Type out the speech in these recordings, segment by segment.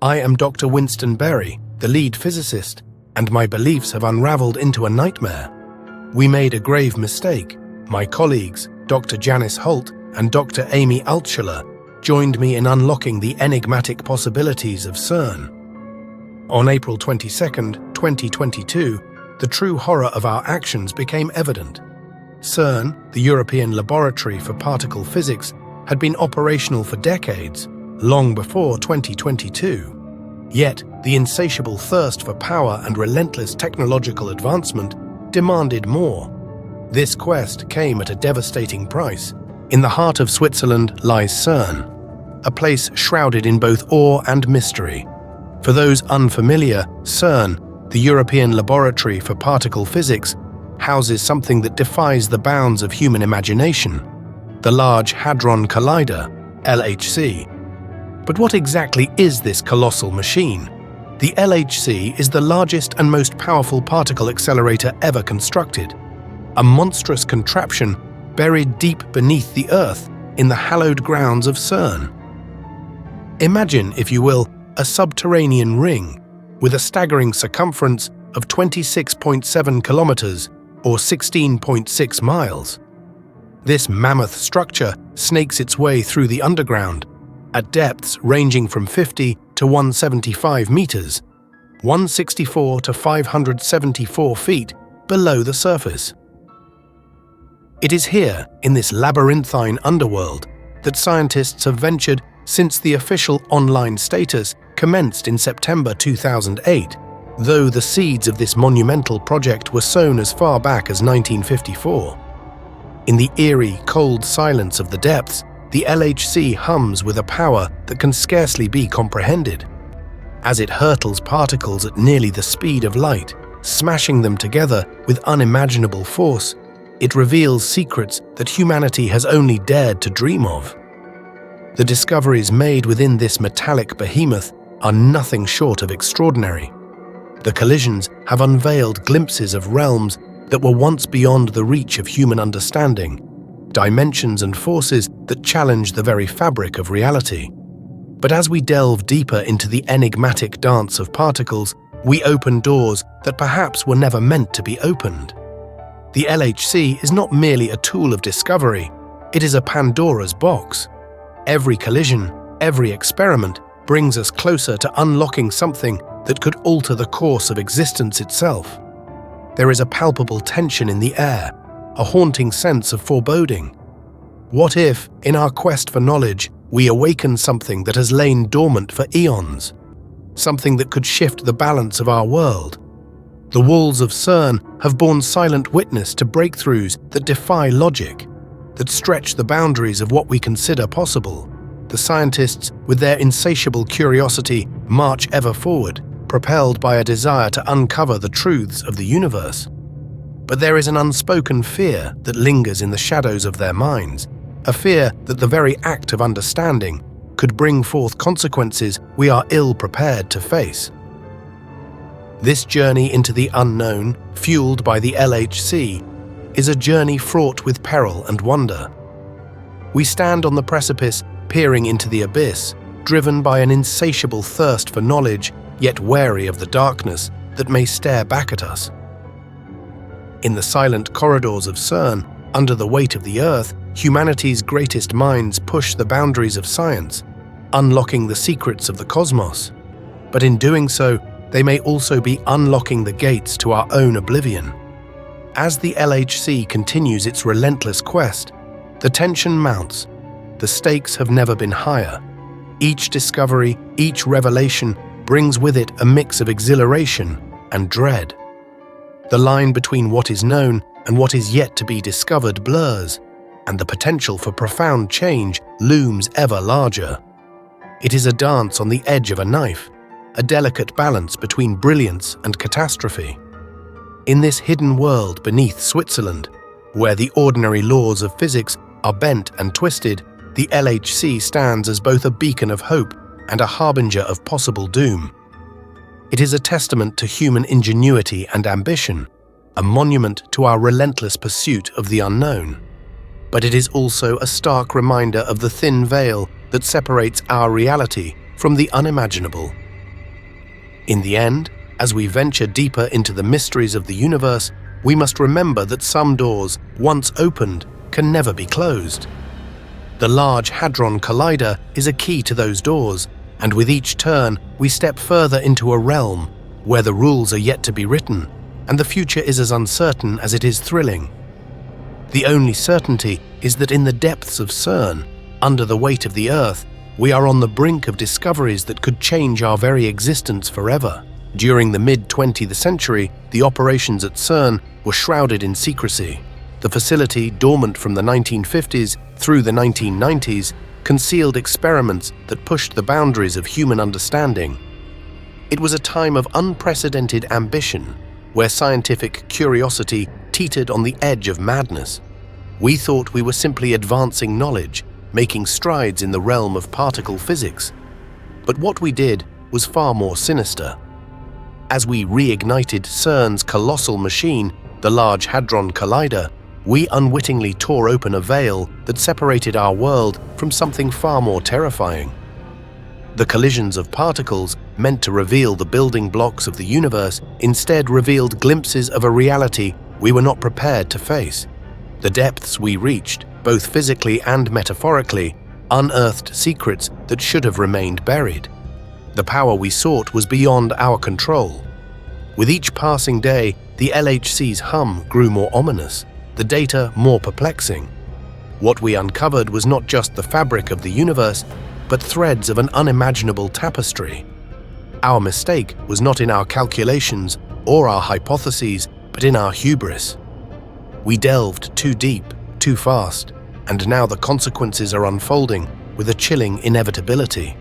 I am Dr. Winston Berry, the lead physicist, and my beliefs have unraveled into a nightmare. We made a grave mistake. My colleagues, Dr. Janice Holt and Dr. Amy Altshuler, joined me in unlocking the enigmatic possibilities of CERN. On April 22, 2022, the true horror of our actions became evident. CERN, the European Laboratory for Particle Physics, had been operational for decades, long before 2022. Yet, the insatiable thirst for power and relentless technological advancement demanded more. This quest came at a devastating price. In the heart of Switzerland lies CERN, a place shrouded in both awe and mystery. For those unfamiliar, CERN, the European Laboratory for Particle Physics, houses something that defies the bounds of human imagination: the Large Hadron Collider, LHC. But what exactly is this colossal machine? The LHC is the largest and most powerful particle accelerator ever constructed, a monstrous contraption buried deep beneath the Earth in the hallowed grounds of CERN. Imagine, if you will, a subterranean ring with a staggering circumference of 26.7 kilometers or 16.6 miles. This mammoth structure snakes its way through the underground at depths ranging from 50 to 175 meters, 164 to 574 feet below the surface. It is here, in this labyrinthine underworld, that scientists have ventured since the official online status commenced in September 2008, though the seeds of this monumental project were sown as far back as 1954. In the eerie, cold silence of the depths, the LHC hums with a power that can scarcely be comprehended. As it hurtles particles at nearly the speed of light, smashing them together with unimaginable force, it reveals secrets that humanity has only dared to dream of. The discoveries made within this metallic behemoth are nothing short of extraordinary. The collisions have unveiled glimpses of realms that were once beyond the reach of human understanding, dimensions and forces that challenge the very fabric of reality. But as we delve deeper into the enigmatic dance of particles, we open doors that perhaps were never meant to be opened. The LHC is not merely a tool of discovery, it is a Pandora's box. Every collision, every experiment brings us closer to unlocking something that could alter the course of existence itself. There is a palpable tension in the air, a haunting sense of foreboding. What if, in our quest for knowledge, we awaken something that has lain dormant for eons? Something that could shift the balance of our world? The walls of CERN have borne silent witness to breakthroughs that defy logic, that stretch the boundaries of what we consider possible. The scientists, with their insatiable curiosity, march ever forward, propelled by a desire to uncover the truths of the universe. But there is an unspoken fear that lingers in the shadows of their minds, a fear that the very act of understanding could bring forth consequences we are ill prepared to face. This journey into the unknown, fueled by the LHC, is a journey fraught with peril and wonder. We stand on the precipice, peering into the abyss, driven by an insatiable thirst for knowledge, yet wary of the darkness that may stare back at us. In the silent corridors of CERN, under the weight of the Earth, humanity's greatest minds push the boundaries of science, unlocking the secrets of the cosmos. But in doing so, they may also be unlocking the gates to our own oblivion. As the LHC continues its relentless quest, the tension mounts. The stakes have never been higher. Each discovery, each revelation brings with it a mix of exhilaration and dread. The line between what is known and what is yet to be discovered blurs, and the potential for profound change looms ever larger. It is a dance on the edge of a knife, a delicate balance between brilliance and catastrophe. In this hidden world beneath Switzerland, where the ordinary laws of physics are bent and twisted, the LHC stands as both a beacon of hope and a harbinger of possible doom. It is a testament to human ingenuity and ambition, a monument to our relentless pursuit of the unknown. But it is also a stark reminder of the thin veil that separates our reality from the unimaginable. In the end, as we venture deeper into the mysteries of the universe, we must remember that some doors, once opened, can never be closed. The Large Hadron Collider is a key to those doors, and with each turn, we step further into a realm where the rules are yet to be written, and the future is as uncertain as it is thrilling. The only certainty is that in the depths of CERN, under the weight of the Earth, we are on the brink of discoveries that could change our very existence forever. During the mid-20th century, the operations at CERN were shrouded in secrecy. The facility, dormant from the 1950s through the 1990s, concealed experiments that pushed the boundaries of human understanding. It was a time of unprecedented ambition, where scientific curiosity teetered on the edge of madness. We thought we were simply advancing knowledge, making strides in the realm of particle physics. But what we did was far more sinister. As we reignited CERN's colossal machine, the Large Hadron Collider, we unwittingly tore open a veil that separated our world from something far more terrifying. The collisions of particles, meant to reveal the building blocks of the universe, instead revealed glimpses of a reality we were not prepared to face. The depths we reached, both physically and metaphorically, unearthed secrets that should have remained buried. The power we sought was beyond our control. With each passing day, the LHC's hum grew more ominous, the data more perplexing. What we uncovered was not just the fabric of the universe, but threads of an unimaginable tapestry. Our mistake was not in our calculations or our hypotheses, but in our hubris. We delved too deep, too fast, and now the consequences are unfolding with a chilling inevitability.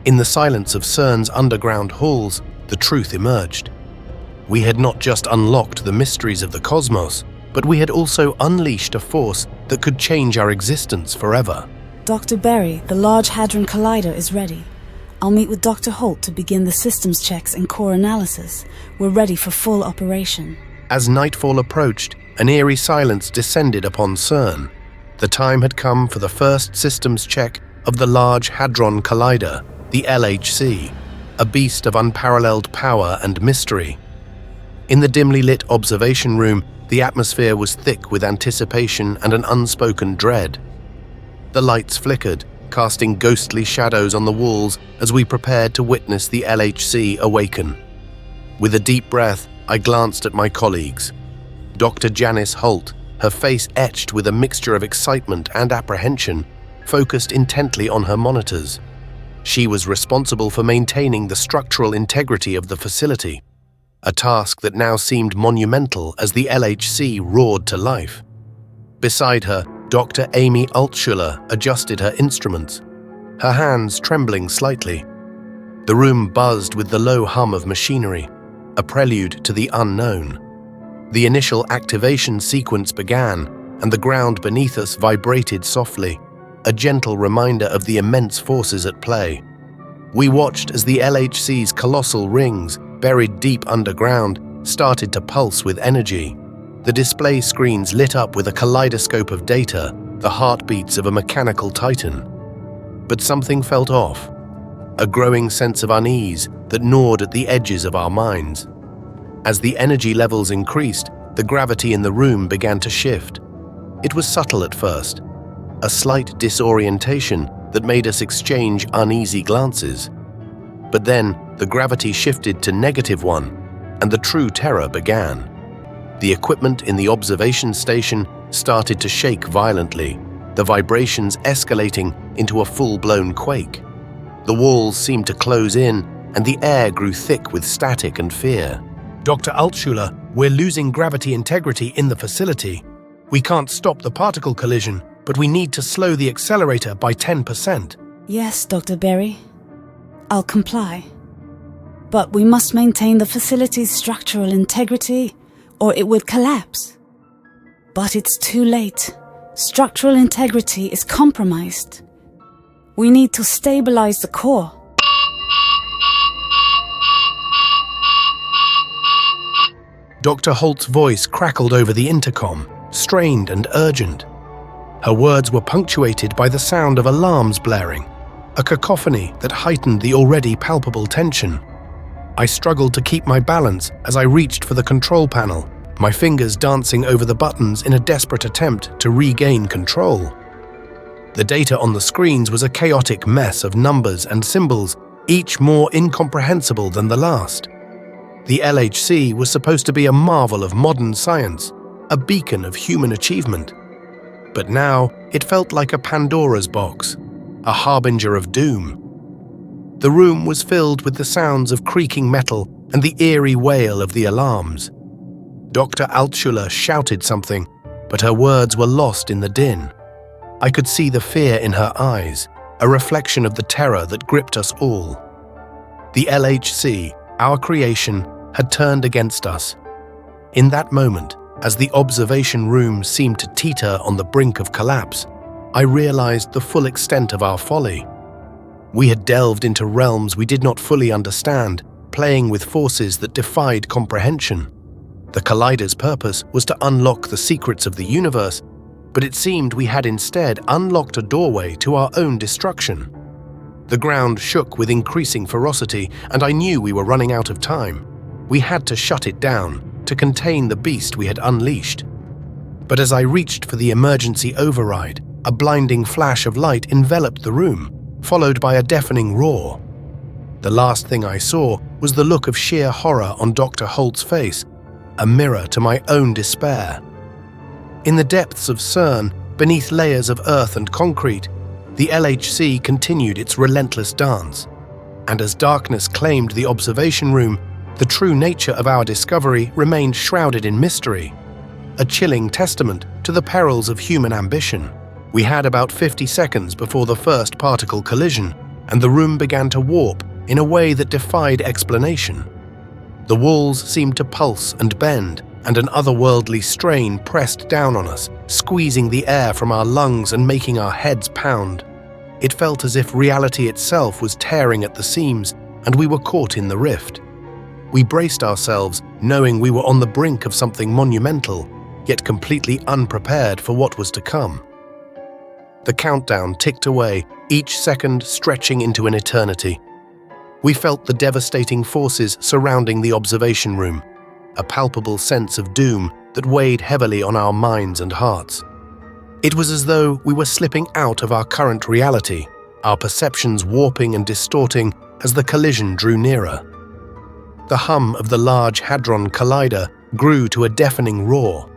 In the silence of CERN's underground halls, the truth emerged. We had not just unlocked the mysteries of the cosmos, but we had also unleashed a force that could change our existence forever. Dr. Berry, the Large Hadron Collider is ready. I'll meet with Dr. Holt to begin the systems checks and core analysis. We're ready for full operation. As nightfall approached, an eerie silence descended upon CERN. The time had come for the first systems check of the Large Hadron Collider, the LHC, a beast of unparalleled power and mystery. In the dimly lit observation room, the atmosphere was thick with anticipation and an unspoken dread. The lights flickered, casting ghostly shadows on the walls as we prepared to witness the LHC awaken. With a deep breath, I glanced at my colleagues. Dr. Janice Holt, her face etched with a mixture of excitement and apprehension, focused intently on her monitors. She was responsible for maintaining the structural integrity of the facility, a task that now seemed monumental as the LHC roared to life. Beside her, Dr. Amy Altschuler adjusted her instruments, her hands trembling slightly. The room buzzed with the low hum of machinery, a prelude to the unknown. The initial activation sequence began, and the ground beneath us vibrated softly, a gentle reminder of the immense forces at play. We watched as the LHC's colossal rings, buried deep underground, started to pulse with energy. The display screens lit up with a kaleidoscope of data, the heartbeats of a mechanical titan. But something felt off, a growing sense of unease that gnawed at the edges of our minds. As the energy levels increased, the gravity in the room began to shift. It was subtle at first, a slight disorientation that made us exchange uneasy glances. But then, the gravity shifted to -1, and the true terror began. The equipment in the observation station started to shake violently, the vibrations escalating into a full-blown quake. The walls seemed to close in, and the air grew thick with static and fear. Dr. Altschuler, we're losing gravity integrity in the facility. We can't stop the particle collision, but we need to slow the accelerator by 10%. Yes, Dr. Berry. I'll comply. But we must maintain the facility's structural integrity, or it would collapse. But it's too late. Structural integrity is compromised. We need to stabilize the core. Dr. Holt's voice crackled over the intercom, strained and urgent. Her words were punctuated by the sound of alarms blaring, a cacophony that heightened the already palpable tension. I struggled to keep my balance as I reached for the control panel, my fingers dancing over the buttons in a desperate attempt to regain control. The data on the screens was a chaotic mess of numbers and symbols, each more incomprehensible than the last. The LHC was supposed to be a marvel of modern science, a beacon of human achievement. But now it felt like a Pandora's box, a harbinger of doom. The room was filled with the sounds of creaking metal and the eerie wail of the alarms. Dr. Altschuler shouted something, but her words were lost in the din. I could see the fear in her eyes, a reflection of the terror that gripped us all. The LHC, our creation, had turned against us. In that moment, as the observation room seemed to teeter on the brink of collapse, I realized the full extent of our folly. We had delved into realms we did not fully understand, playing with forces that defied comprehension. The Collider's purpose was to unlock the secrets of the universe, but it seemed we had instead unlocked a doorway to our own destruction. The ground shook with increasing ferocity, and I knew we were running out of time. We had to shut it down, to contain the beast we had unleashed. But as I reached for the emergency override, a blinding flash of light enveloped the room, followed by a deafening roar. The last thing I saw was the look of sheer horror on Dr. Holt's face, a mirror to my own despair. In the depths of CERN, beneath layers of earth and concrete, the LHC continued its relentless dance. And as darkness claimed the observation room, the true nature of our discovery remained shrouded in mystery, a chilling testament to the perils of human ambition. We had about 50 seconds before the first particle collision, and the room began to warp in a way that defied explanation. The walls seemed to pulse and bend, and an otherworldly strain pressed down on us, squeezing the air from our lungs and making our heads pound. It felt as if reality itself was tearing at the seams, and we were caught in the rift. We braced ourselves, knowing we were on the brink of something monumental, yet completely unprepared for what was to come. The countdown ticked away, each second stretching into an eternity. We felt the devastating forces surrounding the observation room, a palpable sense of doom that weighed heavily on our minds and hearts. It was as though we were slipping out of our current reality, our perceptions warping and distorting as the collision drew nearer. The hum of the Large Hadron Collider grew to a deafening roar,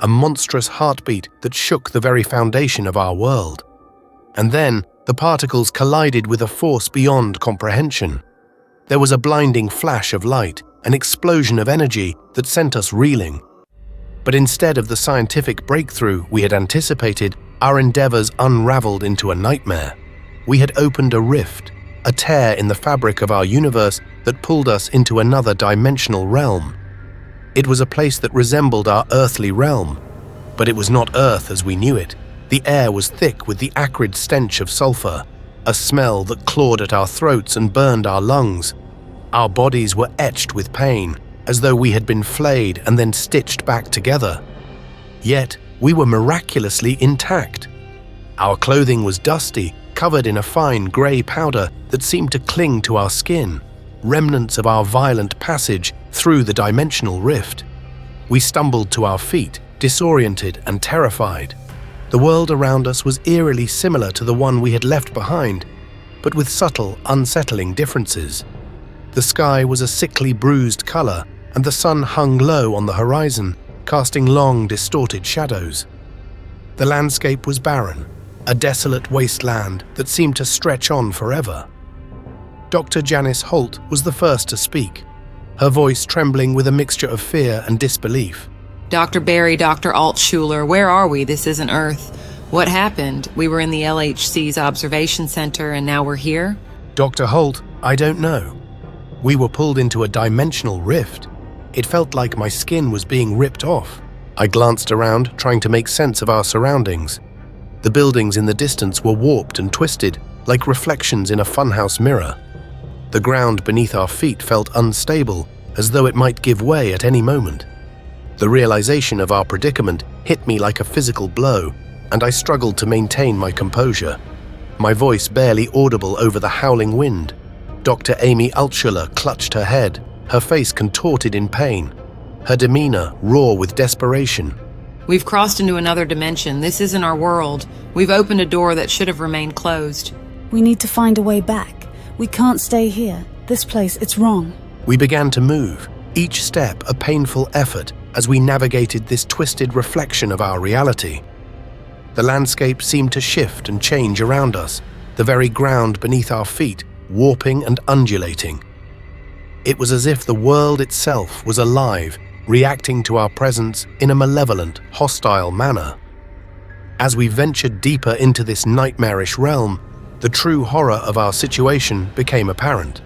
a monstrous heartbeat that shook the very foundation of our world. And then the particles collided with a force beyond comprehension. There was a blinding flash of light, an explosion of energy that sent us reeling. But instead of the scientific breakthrough we had anticipated, our endeavors unraveled into a nightmare. We had opened a rift, a tear in the fabric of our universe that pulled us into another dimensional realm. It was a place that resembled our earthly realm, but it was not Earth as we knew it. The air was thick with the acrid stench of sulfur, a smell that clawed at our throats and burned our lungs. Our bodies were etched with pain, as though we had been flayed and then stitched back together. Yet we were miraculously intact. Our clothing was dusty, covered in a fine grey powder that seemed to cling to our skin, remnants of our violent passage through the dimensional rift. We stumbled to our feet, disoriented and terrified. The world around us was eerily similar to the one we had left behind, but with subtle, unsettling differences. The sky was a sickly bruised colour, and the sun hung low on the horizon, casting long, distorted shadows. The landscape was barren, a desolate wasteland that seemed to stretch on forever. Dr. Janice Holt was the first to speak, her voice trembling with a mixture of fear and disbelief. Dr. Barry, Dr. Altschuler, where are we? This isn't Earth. What happened? We were in the LHC's observation center and now we're here? Dr. Holt, I don't know. We were pulled into a dimensional rift. It felt like my skin was being ripped off. I glanced around, trying to make sense of our surroundings. The buildings in the distance were warped and twisted, like reflections in a funhouse mirror. The ground beneath our feet felt unstable, as though it might give way at any moment. The realization of our predicament hit me like a physical blow, and I struggled to maintain my composure, my voice barely audible over the howling wind. Dr. Amy Altschuler clutched her head, her face contorted in pain, her demeanor raw with desperation. We've crossed into another dimension. This isn't our world. We've opened a door that should have remained closed. We need to find a way back. We can't stay here. This place, it's wrong. We began to move, each step a painful effort as we navigated this twisted reflection of our reality. The landscape seemed to shift and change around us, the very ground beneath our feet warping and undulating. It was as if the world itself was alive, reacting to our presence in a malevolent, hostile manner. As we ventured deeper into this nightmarish realm, the true horror of our situation became apparent.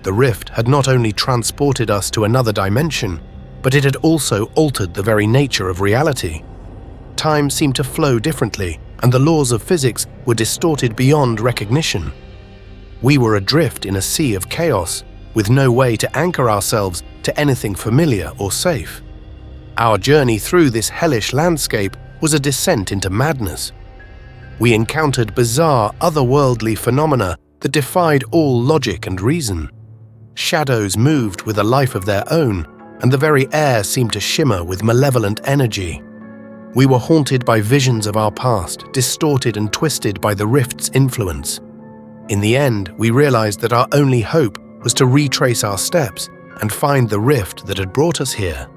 The rift had not only transported us to another dimension, but it had also altered the very nature of reality. Time seemed to flow differently, and the laws of physics were distorted beyond recognition. We were adrift in a sea of chaos, with no way to anchor ourselves to anything familiar or safe. Our journey through this hellish landscape was a descent into madness. We encountered bizarre, otherworldly phenomena that defied all logic and reason. Shadows moved with a life of their own, and the very air seemed to shimmer with malevolent energy. We were haunted by visions of our past, distorted and twisted by the rift's influence. In the end, we realized that our only hope was to retrace our steps and find the rift that had brought us here.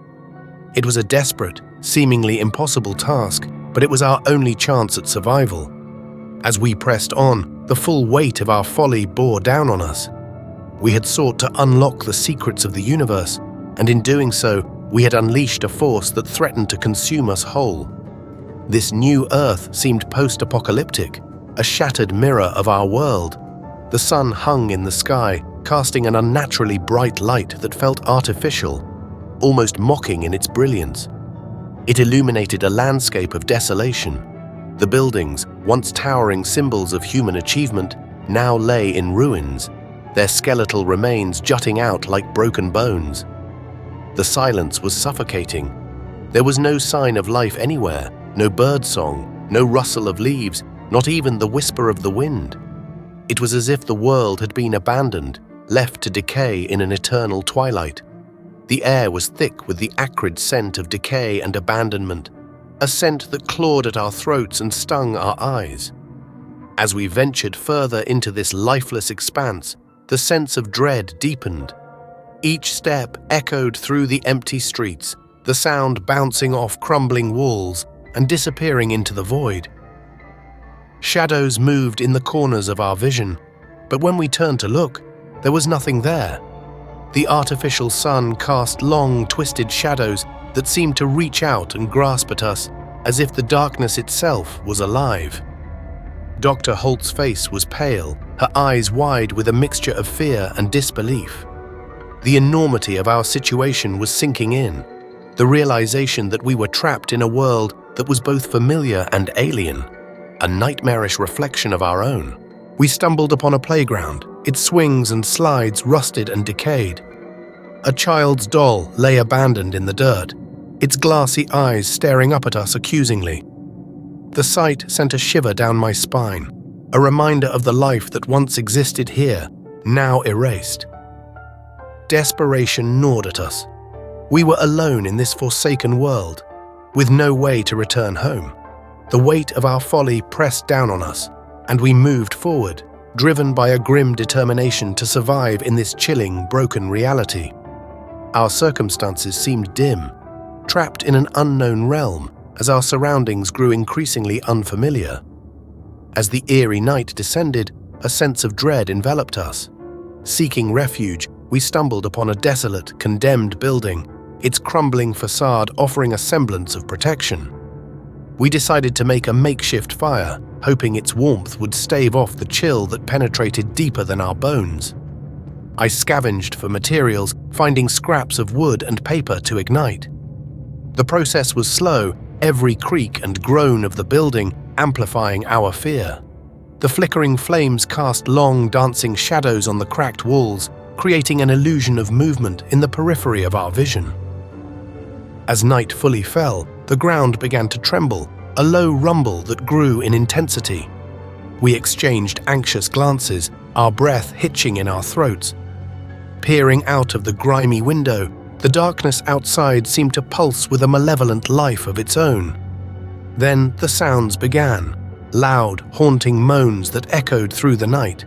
It was a desperate, seemingly impossible task, but it was our only chance at survival. As we pressed on, the full weight of our folly bore down on us. We had sought to unlock the secrets of the universe, and in doing so, we had unleashed a force that threatened to consume us whole. This new Earth seemed post-apocalyptic, a shattered mirror of our world. The sun hung in the sky, casting an unnaturally bright light that felt artificial, almost mocking in its brilliance. It illuminated a landscape of desolation. The buildings, once towering symbols of human achievement, now lay in ruins, their skeletal remains jutting out like broken bones. The silence was suffocating. There was no sign of life anywhere, no birdsong, no rustle of leaves, not even the whisper of the wind. It was as if the world had been abandoned, left to decay in an eternal twilight. The air was thick with the acrid scent of decay and abandonment, a scent that clawed at our throats and stung our eyes. As we ventured further into this lifeless expanse, the sense of dread deepened. Each step echoed through the empty streets, the sound bouncing off crumbling walls and disappearing into the void. Shadows moved in the corners of our vision, but when we turned to look, there was nothing there. The artificial sun cast long, twisted shadows that seemed to reach out and grasp at us as if the darkness itself was alive. Dr. Holt's face was pale, her eyes wide with a mixture of fear and disbelief. The enormity of our situation was sinking in, the realization that we were trapped in a world that was both familiar and alien, a nightmarish reflection of our own. We stumbled upon a playground, its swings and slides rusted and decayed. A child's doll lay abandoned in the dirt, its glassy eyes staring up at us accusingly. The sight sent a shiver down my spine, a reminder of the life that once existed here, now erased. Desperation gnawed at us. We were alone in this forsaken world, with no way to return home. The weight of our folly pressed down on us, and we moved forward, driven by a grim determination to survive in this chilling, broken reality. Our circumstances seemed dim, trapped in an unknown realm as our surroundings grew increasingly unfamiliar. As the eerie night descended, a sense of dread enveloped us. Seeking refuge, we stumbled upon a desolate, condemned building, its crumbling facade offering a semblance of protection. We decided to make a makeshift fire, hoping its warmth would stave off the chill that penetrated deeper than our bones. I scavenged for materials, finding scraps of wood and paper to ignite. The process was slow, every creak and groan of the building amplifying our fear. The flickering flames cast long, dancing shadows on the cracked walls, creating an illusion of movement in the periphery of our vision. As night fully fell, the ground began to tremble, a low rumble that grew in intensity. We exchanged anxious glances, our breath hitching in our throats. Peering out of the grimy window, the darkness outside seemed to pulse with a malevolent life of its own. Then the sounds began, loud, haunting moans that echoed through the night.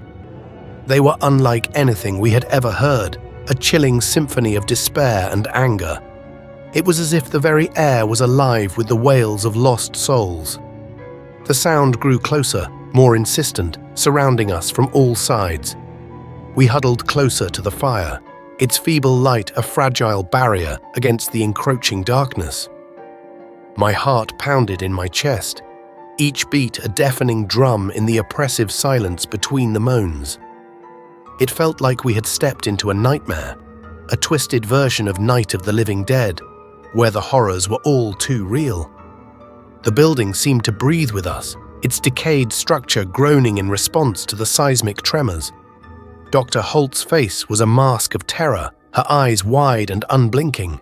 They were unlike anything we had ever heard, a chilling symphony of despair and anger. It was as if the very air was alive with the wails of lost souls. The sound grew closer, more insistent, surrounding us from all sides. We huddled closer to the fire, its feeble light a fragile barrier against the encroaching darkness. My heart pounded in my chest, each beat a deafening drum in the oppressive silence between the moans. It felt like we had stepped into a nightmare, a twisted version of Night of the Living Dead, where the horrors were all too real. The building seemed to breathe with us, its decayed structure groaning in response to the seismic tremors. Dr. Holt's face was a mask of terror, her eyes wide and unblinking.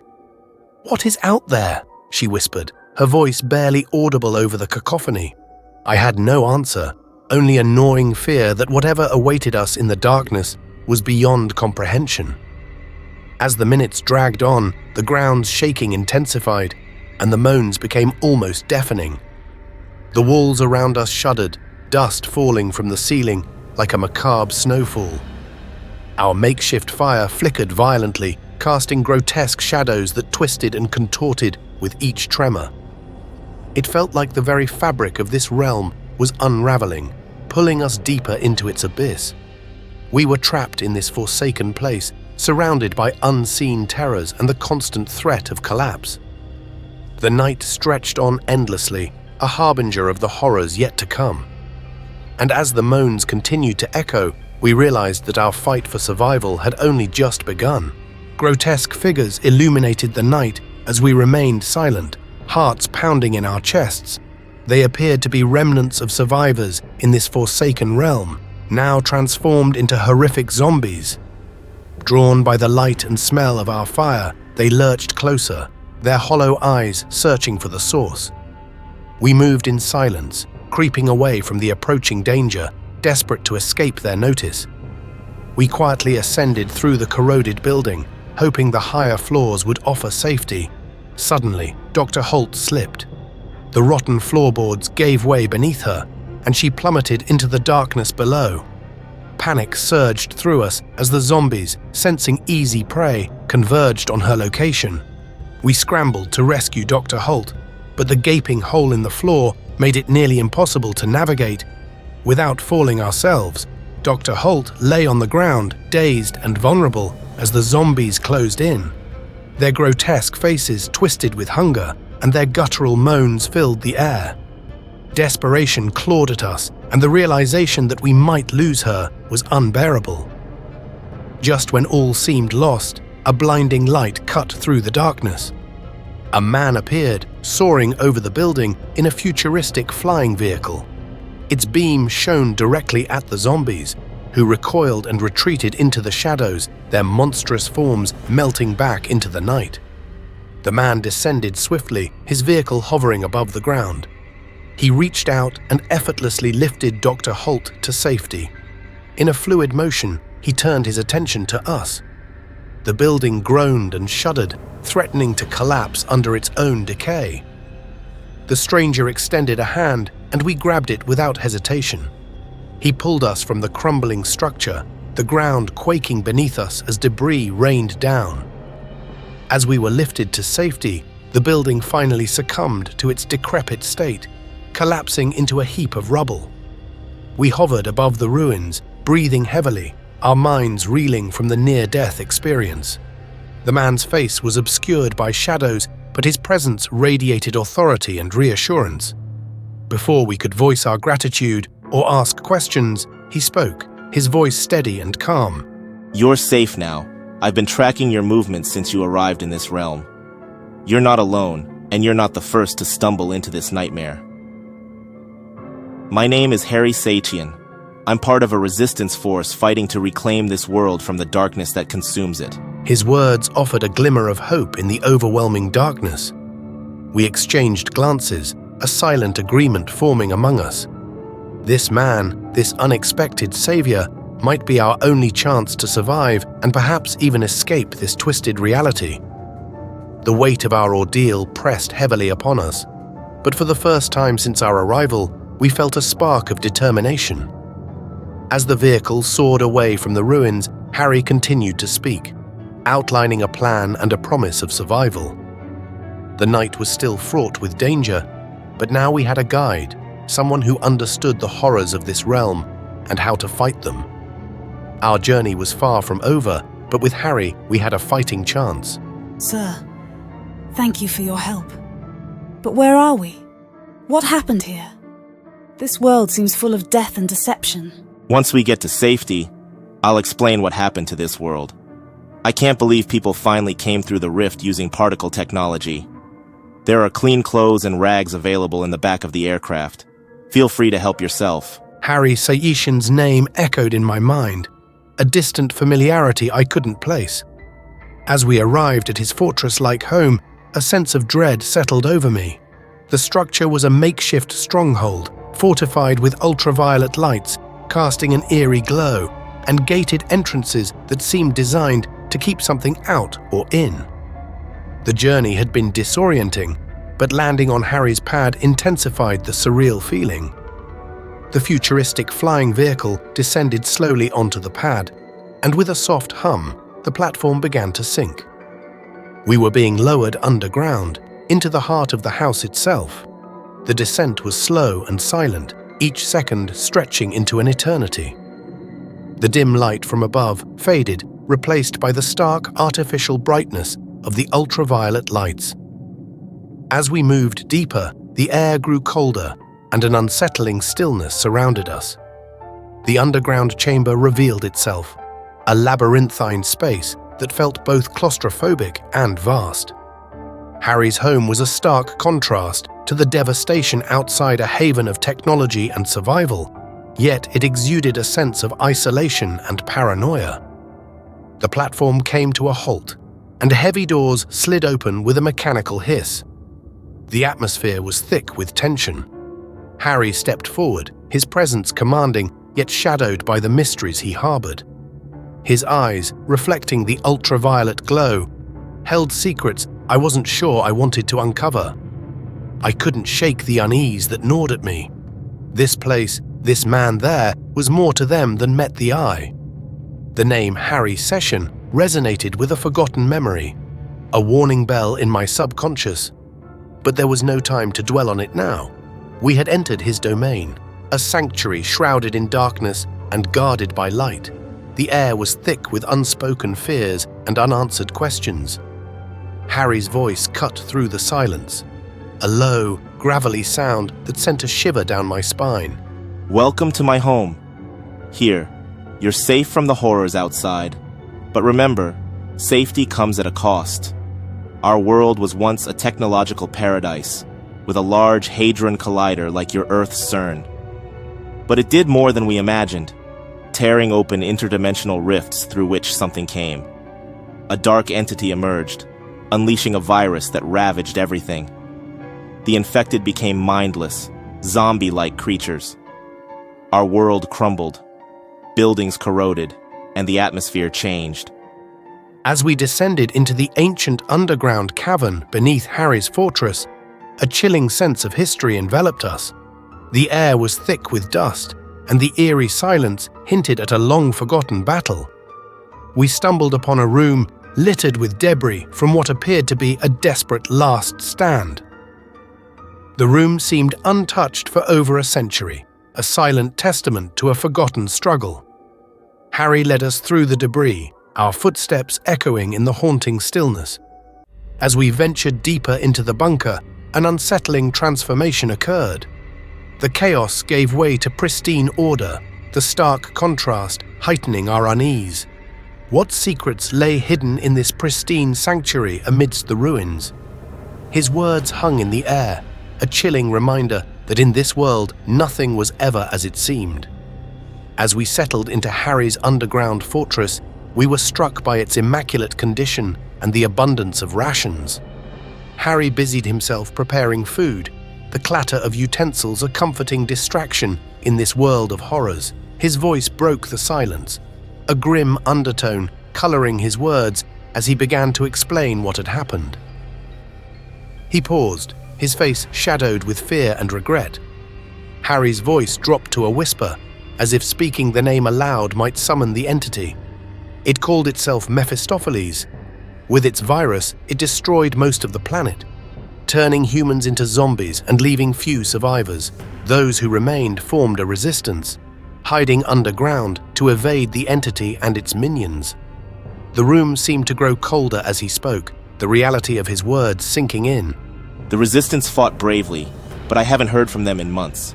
"What is out there?" she whispered, her voice barely audible over the cacophony. I had no answer, only a gnawing fear that whatever awaited us in the darkness was beyond comprehension. As the minutes dragged on, the ground's shaking intensified, and the moans became almost deafening. The walls around us shuddered, dust falling from the ceiling like a macabre snowfall. Our makeshift fire flickered violently, casting grotesque shadows that twisted and contorted with each tremor. It felt like the very fabric of this realm was unraveling, pulling us deeper into its abyss. We were trapped in this forsaken place, surrounded by unseen terrors and the constant threat of collapse. The night stretched on endlessly, a harbinger of the horrors yet to come. And as the moans continued to echo, we realized that our fight for survival had only just begun. Grotesque figures illuminated the night as we remained silent, hearts pounding in our chests. They appeared to be remnants of survivors in this forsaken realm, now transformed into horrific zombies. Drawn by the light and smell of our fire, they lurched closer, their hollow eyes searching for the source. We moved in silence, creeping away from the approaching danger, desperate to escape their notice. We quietly ascended through the corroded building, hoping the higher floors would offer safety. Suddenly, Dr. Holt slipped. The rotten floorboards gave way beneath her, and she plummeted into the darkness below. Panic surged through us as the zombies, sensing easy prey, converged on her location. We scrambled to rescue Dr. Holt, but the gaping hole in the floor made it nearly impossible to navigate. Without falling ourselves, Dr. Holt lay on the ground, dazed and vulnerable, as the zombies closed in. Their grotesque faces twisted with hunger, and their guttural moans filled the air. Desperation clawed at us, and the realization that we might lose her was unbearable. Just when all seemed lost, a blinding light cut through the darkness. A man appeared, soaring over the building in a futuristic flying vehicle. Its beam shone directly at the zombies, who recoiled and retreated into the shadows, their monstrous forms melting back into the night. The man descended swiftly, his vehicle hovering above the ground. He reached out and effortlessly lifted Dr. Holt to safety. In a fluid motion, he turned his attention to us. The building groaned and shuddered, threatening to collapse under its own decay. The stranger extended a hand, and we grabbed it without hesitation. He pulled us from the crumbling structure, the ground quaking beneath us as debris rained down. As we were lifted to safety, the building finally succumbed to its decrepit state, collapsing into a heap of rubble. We hovered above the ruins, breathing heavily, our minds reeling from the near-death experience. The man's face was obscured by shadows, but his presence radiated authority and reassurance. Before we could voice our gratitude or ask questions, he spoke, his voice steady and calm. "You're safe now. I've been tracking your movements since you arrived in this realm. You're not alone, and you're not the first to stumble into this nightmare. My name is Harry Sachian. I'm part of a resistance force fighting to reclaim this world from the darkness that consumes it." His words offered a glimmer of hope in the overwhelming darkness. We exchanged glances, a silent agreement forming among us. This man, this unexpected savior, might be our only chance to survive and perhaps even escape this twisted reality. The weight of our ordeal pressed heavily upon us, but for the first time since our arrival, we felt a spark of determination. As the vehicle soared away from the ruins, Harry continued to speak, outlining a plan and a promise of survival. The night was still fraught with danger, but now we had a guide, someone who understood the horrors of this realm and how to fight them. Our journey was far from over, but with Harry, we had a fighting chance. Sir, thank you for your help. But where are we? What happened here? This world seems full of death and deception. Once we get to safety, I'll explain what happened to this world. I can't believe people finally came through the rift using particle technology. There are clean clothes and rags available in the back of the aircraft. Feel free to help yourself. Harry Sayishin's name echoed in my mind, a distant familiarity I couldn't place. As we arrived at his fortress-like home, a sense of dread settled over me. The structure was a makeshift stronghold, fortified with ultraviolet lights, casting an eerie glow, and gated entrances that seemed designed to keep something out or in. The journey had been disorienting, but landing on Harry's pad intensified the surreal feeling. The futuristic flying vehicle descended slowly onto the pad, and with a soft hum, the platform began to sink. We were being lowered underground, into the heart of the house itself. The descent was slow and silent, each second stretching into an eternity. The dim light from above faded, replaced by the stark artificial brightness of the ultraviolet lights. As we moved deeper, the air grew colder, and an unsettling stillness surrounded us. The underground chamber revealed itself, a labyrinthine space that felt both claustrophobic and vast. Harry's home was a stark contrast to the devastation outside a haven of technology and survival, yet it exuded a sense of isolation and paranoia. The platform came to a halt, and heavy doors slid open with a mechanical hiss. The atmosphere was thick with tension. Harry stepped forward, his presence commanding yet shadowed by the mysteries he harbored. His eyes, reflecting the ultraviolet glow, held secrets I wasn't sure I wanted to uncover. I couldn't shake the unease that gnawed at me. This place, this man there, was more to them than met the eye. The name Harry Session resonated with a forgotten memory, a warning bell in my subconscious. But there was no time to dwell on it now. We had entered his domain, a sanctuary shrouded in darkness and guarded by light. The air was thick with unspoken fears and unanswered questions. Harry's voice cut through the silence, a low, gravelly sound that sent a shiver down my spine. Welcome to my home. Here, you're safe from the horrors outside. But remember, safety comes at a cost. Our world was once a technological paradise, with a large hadron collider like your Earth's CERN. But it did more than we imagined, tearing open interdimensional rifts through which something came. A dark entity emerged, unleashing a virus that ravaged everything. The infected became mindless, zombie-like creatures. Our world crumbled, buildings corroded, and the atmosphere changed. As we descended into the ancient underground cavern beneath Harry's fortress, a chilling sense of history enveloped us. The air was thick with dust, and the eerie silence hinted at a long-forgotten battle. We stumbled upon a room littered with debris from what appeared to be a desperate last stand. The room seemed untouched for over a century, a silent testament to a forgotten struggle. Harry led us through the debris, our footsteps echoing in the haunting stillness. As we ventured deeper into the bunker, an unsettling transformation occurred. The chaos gave way to pristine order, the stark contrast heightening our unease. What secrets lay hidden in this pristine sanctuary amidst the ruins? His words hung in the air, a chilling reminder that in this world nothing was ever as it seemed. As we settled into Harry's underground fortress, we were struck by its immaculate condition and the abundance of rations. Harry busied himself preparing food, the clatter of utensils a comforting distraction in this world of horrors. His voice broke the silence, a grim undertone coloring his words as he began to explain what had happened. He paused, his face shadowed with fear and regret. Harry's voice dropped to a whisper, as if speaking the name aloud might summon the entity. It called itself Mephistopheles. With its virus, it destroyed most of the planet, turning humans into zombies and leaving few survivors. Those who remained formed a resistance, hiding underground to evade the entity and its minions. The room seemed to grow colder as he spoke, the reality of his words sinking in. The resistance fought bravely, but I haven't heard from them in months.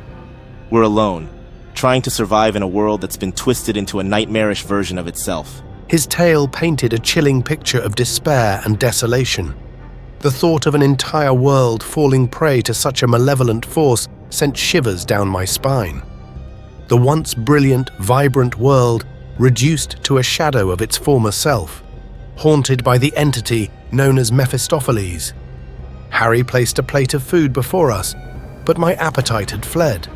We're alone, trying to survive in a world that's been twisted into a nightmarish version of itself. His tale painted a chilling picture of despair and desolation. The thought of an entire world falling prey to such a malevolent force sent shivers down my spine. The once brilliant, vibrant world reduced to a shadow of its former self, haunted by the entity known as Mephistopheles. Harry placed a plate of food before us, but my appetite had fled.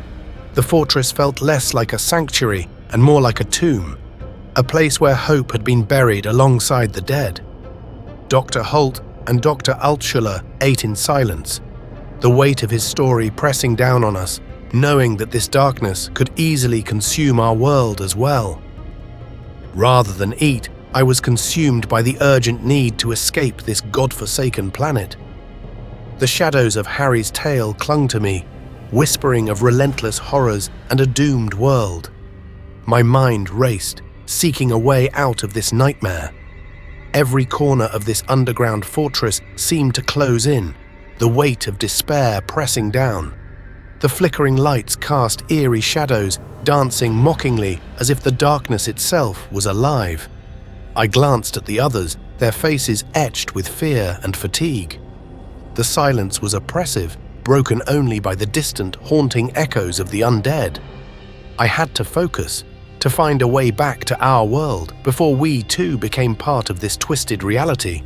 The fortress felt less like a sanctuary and more like a tomb, a place where hope had been buried alongside the dead. Dr. Holt and Dr. Altschuler ate in silence, the weight of his story pressing down on us, knowing that this darkness could easily consume our world as well. Rather than eat, I was consumed by the urgent need to escape this godforsaken planet. The shadows of Harry's tale clung to me, whispering of relentless horrors and a doomed world. My mind raced, seeking a way out of this nightmare. Every corner of this underground fortress seemed to close in, the weight of despair pressing down. The flickering lights cast eerie shadows, dancing mockingly as if the darkness itself was alive. I glanced at the others, their faces etched with fear and fatigue. The silence was oppressive, broken only by the distant, haunting echoes of the undead. I had to focus, to find a way back to our world before we too became part of this twisted reality.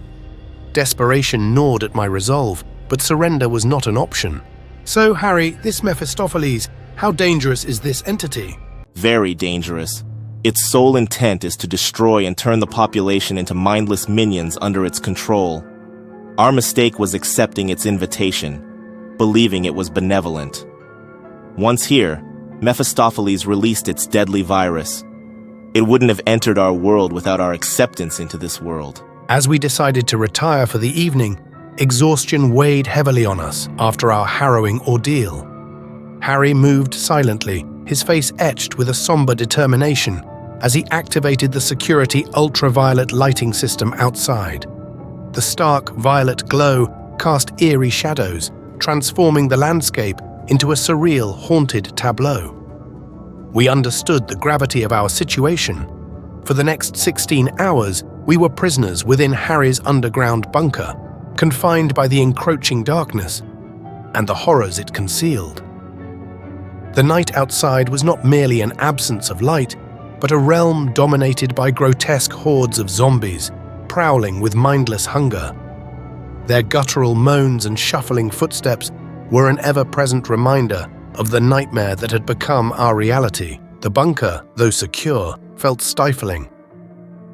Desperation gnawed at my resolve, but surrender was not an option. So, Harry, this Mephistopheles, how dangerous is this entity? Very dangerous. Its sole intent is to destroy and turn the population into mindless minions under its control. Our mistake was accepting its invitation, believing it was benevolent. Once here, Mephistopheles released its deadly virus. It wouldn't have entered our world without our acceptance into this world. As we decided to retire for the evening, exhaustion weighed heavily on us after our harrowing ordeal. Harry moved silently, his face etched with a somber determination as he activated the security ultraviolet lighting system outside. The stark violet glow cast eerie shadows, transforming the landscape into a surreal, haunted tableau. We understood the gravity of our situation. For the next 16 hours, we were prisoners within Harry's underground bunker, confined by the encroaching darkness and the horrors it concealed. The night outside was not merely an absence of light, but a realm dominated by grotesque hordes of zombies, prowling with mindless hunger. Their guttural moans and shuffling footsteps were an ever-present reminder of the nightmare that had become our reality. The bunker, though secure, felt stifling.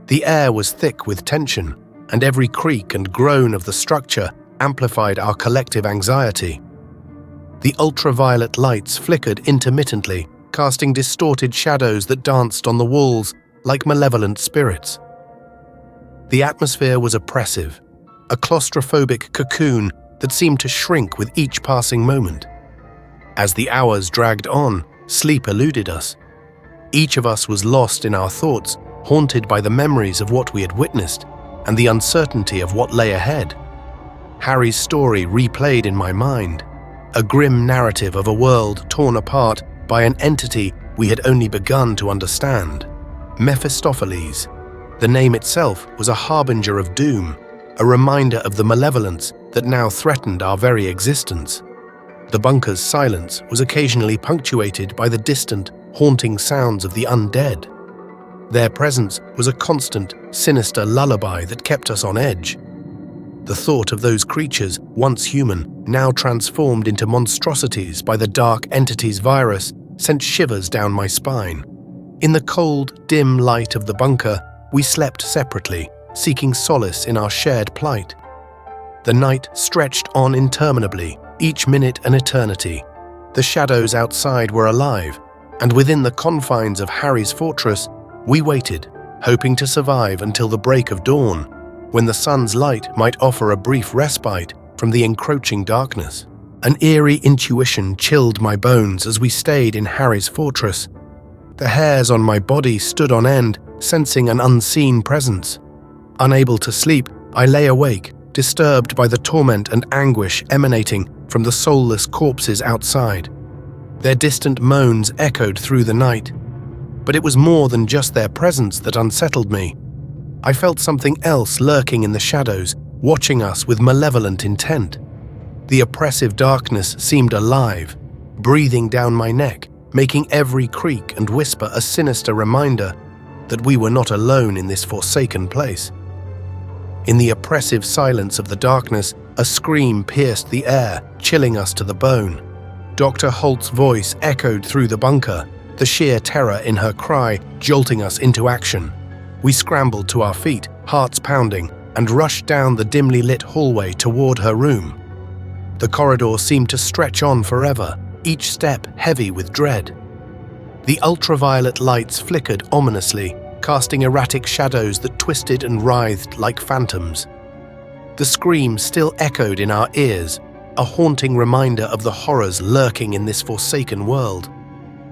The air was thick with tension, and every creak and groan of the structure amplified our collective anxiety. The ultraviolet lights flickered intermittently, casting distorted shadows that danced on the walls like malevolent spirits. The atmosphere was oppressive, a claustrophobic cocoon that seemed to shrink with each passing moment. As the hours dragged on, sleep eluded us. Each of us was lost in our thoughts, haunted by the memories of what we had witnessed and the uncertainty of what lay ahead. Harry's story replayed in my mind, a grim narrative of a world torn apart by an entity we had only begun to understand. Mephistopheles. The name itself was a harbinger of doom, a reminder of the malevolence that now threatened our very existence. The bunker's silence was occasionally punctuated by the distant, haunting sounds of the undead. Their presence was a constant, sinister lullaby that kept us on edge. The thought of those creatures, once human, now transformed into monstrosities by the dark entity's virus, sent shivers down my spine. In the cold, dim light of the bunker, we slept separately, seeking solace in our shared plight. The night stretched on interminably, each minute an eternity. The shadows outside were alive, and within the confines of Harry's fortress, we waited, hoping to survive until the break of dawn, when the sun's light might offer a brief respite from the encroaching darkness. An eerie intuition chilled my bones as we stayed in Harry's fortress. The hairs on my body stood on end, sensing an unseen presence. Unable to sleep, I lay awake, disturbed by the torment and anguish emanating from the soulless corpses outside. Their distant moans echoed through the night. But it was more than just their presence that unsettled me. I felt something else lurking in the shadows, watching us with malevolent intent. The oppressive darkness seemed alive, breathing down my neck, making every creak and whisper a sinister reminder that we were not alone in this forsaken place. In the oppressive silence of the darkness, a scream pierced the air, chilling us to the bone. Dr. Holt's voice echoed through the bunker, the sheer terror in her cry jolting us into action. We scrambled to our feet, hearts pounding, and rushed down the dimly lit hallway toward her room. The corridor seemed to stretch on forever, each step heavy with dread. The ultraviolet lights flickered ominously, casting erratic shadows that twisted and writhed like phantoms. The scream still echoed in our ears, a haunting reminder of the horrors lurking in this forsaken world.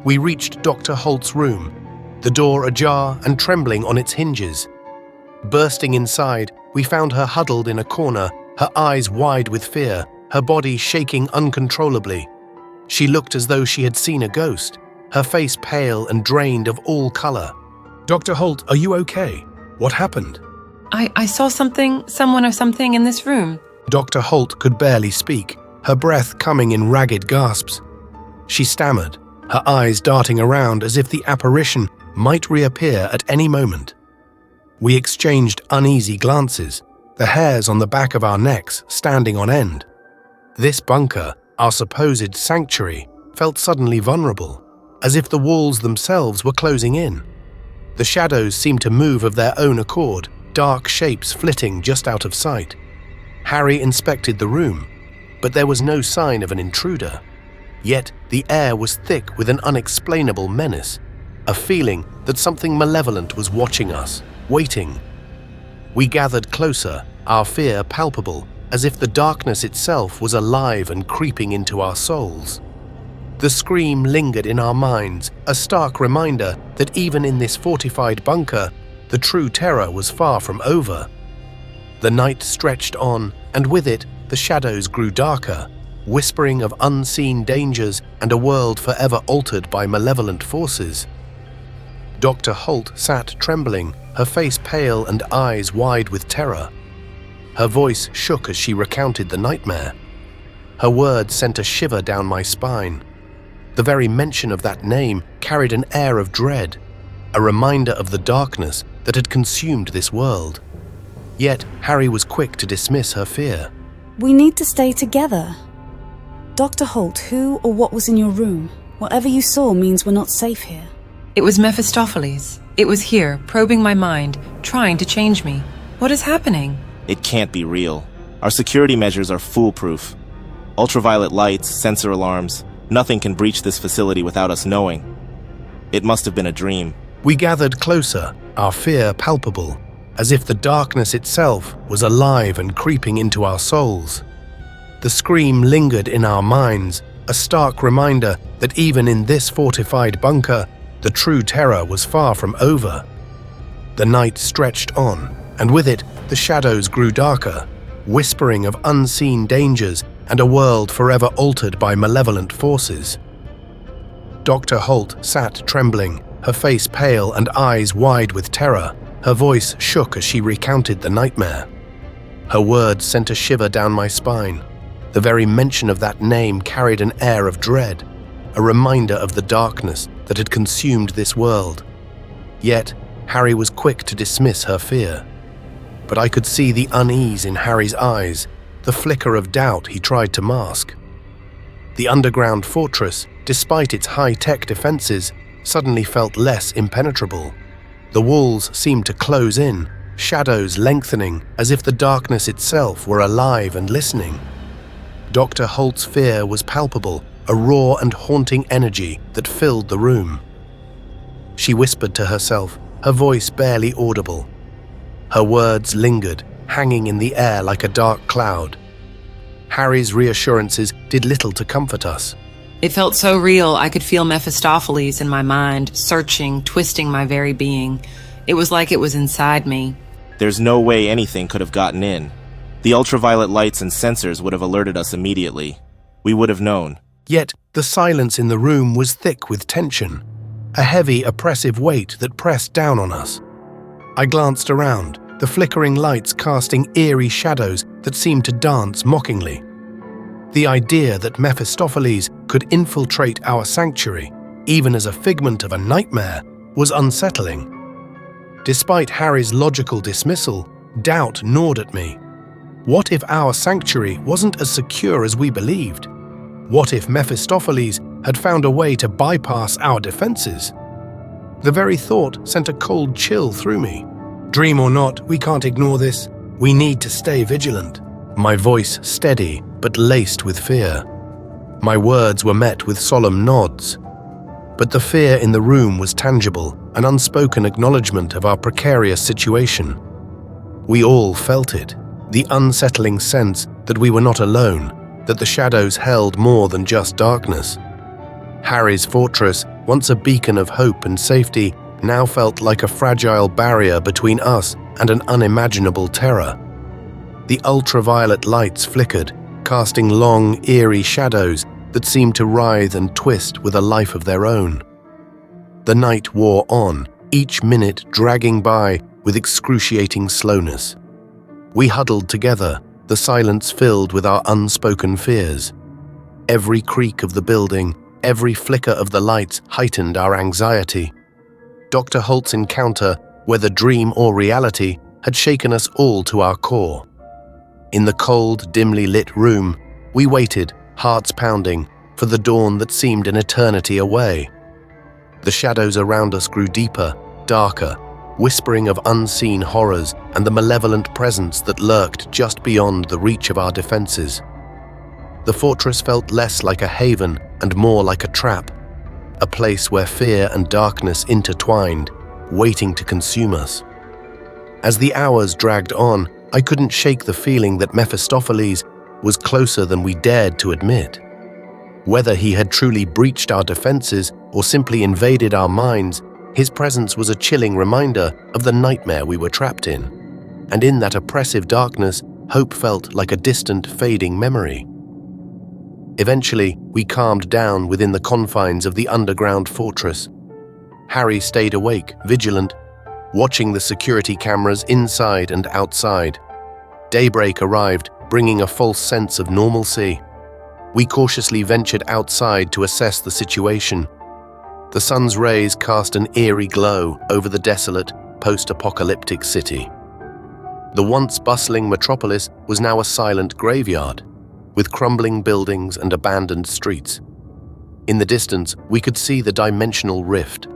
We reached Dr. Holt's room, the door ajar and trembling on its hinges. Bursting inside, we found her huddled in a corner, her eyes wide with fear, her body shaking uncontrollably. She looked as though she had seen a ghost, her face pale and drained of all color. Dr. Holt, are you okay? What happened? I saw someone or something in this room. Dr. Holt could barely speak, her breath coming in ragged gasps. She stammered, her eyes darting around as if the apparition might reappear at any moment. We exchanged uneasy glances, the hairs on the back of our necks standing on end. This bunker, our supposed sanctuary, felt suddenly vulnerable, as if the walls themselves were closing in. The shadows seemed to move of their own accord, dark shapes flitting just out of sight. Harry inspected the room, but there was no sign of an intruder. Yet the air was thick with an unexplainable menace, a feeling that something malevolent was watching us, waiting. We gathered closer, our fear palpable, as if the darkness itself was alive and creeping into our souls. The scream lingered in our minds, a stark reminder that even in this fortified bunker, the true terror was far from over. The night stretched on, and with it, the shadows grew darker, whispering of unseen dangers and a world forever altered by malevolent forces. Dr. Holt sat trembling, her face pale and eyes wide with terror. Her voice shook as she recounted the nightmare. Her words sent a shiver down my spine. The very mention of that name carried an air of dread, a reminder of the darkness that had consumed this world. Yet Harry was quick to dismiss her fear. We need to stay together. Dr. Holt, who or what was in your room? Whatever you saw means we're not safe here. It was Mephistopheles. It was here, probing my mind, trying to change me. What is happening? It can't be real. Our security measures are foolproof. Ultraviolet lights, sensor alarms, nothing can breach this facility without us knowing. It must have been a dream. We gathered closer, our fear palpable, as if the darkness itself was alive and creeping into our souls. The scream lingered in our minds, a stark reminder that even in this fortified bunker, the true terror was far from over. The night stretched on, and with it, the shadows grew darker, whispering of unseen dangers and a world forever altered by malevolent forces. Dr. Holt sat trembling, her face pale and eyes wide with terror. Her voice shook as she recounted the nightmare. Her words sent a shiver down my spine. The very mention of that name carried an air of dread, a reminder of the darkness that had consumed this world. Yet, Harry was quick to dismiss her fear. But I could see the unease in Harry's eyes, the flicker of doubt he tried to mask. The underground fortress, despite its high-tech defenses, suddenly felt less impenetrable. The walls seemed to close in, shadows lengthening as if the darkness itself were alive and listening. Dr. Holt's fear was palpable, a raw and haunting energy that filled the room. She whispered to herself, her voice barely audible. Her words lingered, hanging in the air like a dark cloud. Harry's reassurances did little to comfort us. It felt so real I could feel Mephistopheles in my mind, searching, twisting my very being. It was like it was inside me. There's no way anything could have gotten in. The ultraviolet lights and sensors would have alerted us immediately. We would have known. Yet the silence in the room was thick with tension, a heavy, oppressive weight that pressed down on us. I glanced around, the flickering lights casting eerie shadows that seemed to dance mockingly. The idea that Mephistopheles could infiltrate our sanctuary, even as a figment of a nightmare, was unsettling. Despite Harry's logical dismissal, doubt gnawed at me. What if our sanctuary wasn't as secure as we believed? What if Mephistopheles had found a way to bypass our defenses? The very thought sent a cold chill through me. Dream or not, we can't ignore this. We need to stay vigilant. My voice steady, but laced with fear. My words were met with solemn nods. But the fear in the room was tangible, an unspoken acknowledgement of our precarious situation. We all felt it, the unsettling sense that we were not alone, that the shadows held more than just darkness. Harry's fortress, once a beacon of hope and safety, now felt like a fragile barrier between us and an unimaginable terror. The ultraviolet lights flickered, casting long, eerie shadows that seemed to writhe and twist with a life of their own. The night wore on, each minute dragging by with excruciating slowness. We huddled together, the silence filled with our unspoken fears. Every creak of the building, every flicker of the lights heightened our anxiety. Dr. Holt's encounter, whether dream or reality, had shaken us all to our core. In the cold, dimly lit room, we waited, hearts pounding, for the dawn that seemed an eternity away. The shadows around us grew deeper, darker, whispering of unseen horrors and the malevolent presence that lurked just beyond the reach of our defenses. The fortress felt less like a haven and more like a trap, a place where fear and darkness intertwined, waiting to consume us. As the hours dragged on, I couldn't shake the feeling that Mephistopheles was closer than we dared to admit. Whether he had truly breached our defenses or simply invaded our minds, his presence was a chilling reminder of the nightmare we were trapped in. And in that oppressive darkness, hope felt like a distant, fading memory. Eventually, we calmed down within the confines of the underground fortress. Harry stayed awake, vigilant, watching the security cameras inside and outside. Daybreak arrived, bringing a false sense of normalcy. We cautiously ventured outside to assess the situation. The sun's rays cast an eerie glow over the desolate, post-apocalyptic city. The once bustling metropolis was now a silent graveyard, with crumbling buildings and abandoned streets. In the distance, we could see the dimensional rift,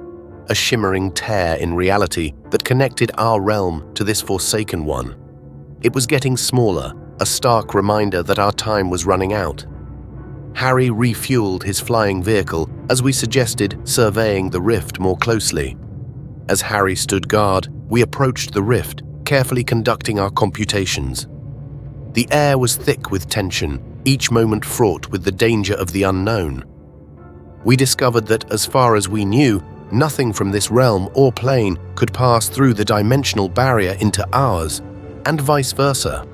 a shimmering tear in reality that connected our realm to this forsaken one. It was getting smaller, a stark reminder that our time was running out. Harry refueled his flying vehicle as we suggested surveying the rift more closely. As Harry stood guard, we approached the rift, carefully conducting our computations. The air was thick with tension, each moment fraught with the danger of the unknown. We discovered that, as far as we knew, nothing from this realm or plane could pass through the dimensional barrier into ours, and vice versa.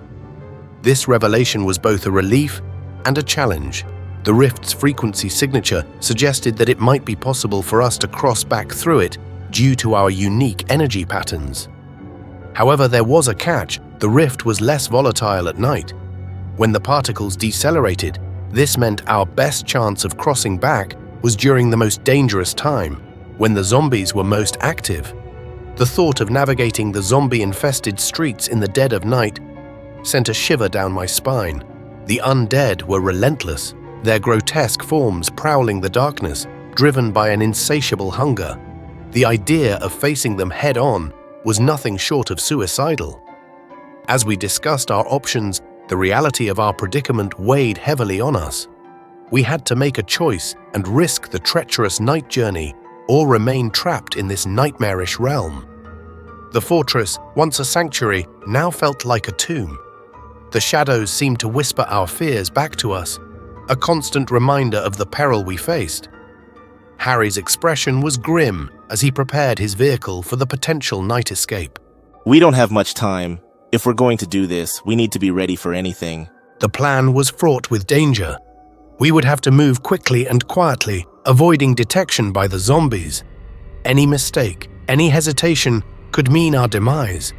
This revelation was both a relief and a challenge. The rift's frequency signature suggested that it might be possible for us to cross back through it due to our unique energy patterns. However, there was a catch. The rift was less volatile at night. When the particles decelerated, this meant our best chance of crossing back was during the most dangerous time, when the zombies were most active. The thought of navigating the zombie-infested streets in the dead of night sent a shiver down my spine. The undead were relentless, their grotesque forms prowling the darkness, driven by an insatiable hunger. The idea of facing them head-on was nothing short of suicidal. As we discussed our options, the reality of our predicament weighed heavily on us. We had to make a choice and risk the treacherous night journey or remain trapped in this nightmarish realm. The fortress, once a sanctuary, now felt like a tomb. The shadows seemed to whisper our fears back to us, a constant reminder of the peril we faced. Harry's expression was grim as he prepared his vehicle for the potential night escape. We don't have much time. If we're going to do this, we need to be ready for anything. The plan was fraught with danger. We would have to move quickly and quietly, avoiding detection by the zombies. Any mistake, any hesitation could mean our demise.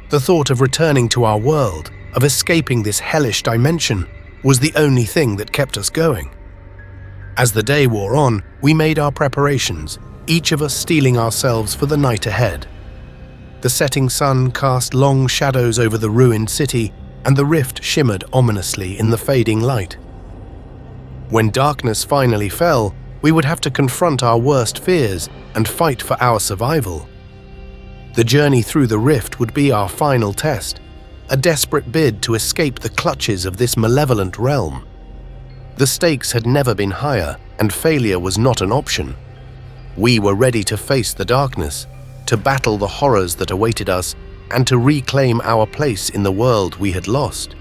The thought of returning to our world, of escaping this hellish dimension, was the only thing that kept us going. As the day wore on, we made our preparations, each of us steeling ourselves for the night ahead. The setting sun cast long shadows over the ruined city, and the rift shimmered ominously in the fading light. When darkness finally fell, we would have to confront our worst fears and fight for our survival. The journey through the rift would be our final test, a desperate bid to escape the clutches of this malevolent realm. The stakes had never been higher, and failure was not an option. We were ready to face the darkness, to battle the horrors that awaited us, and to reclaim our place in the world we had lost.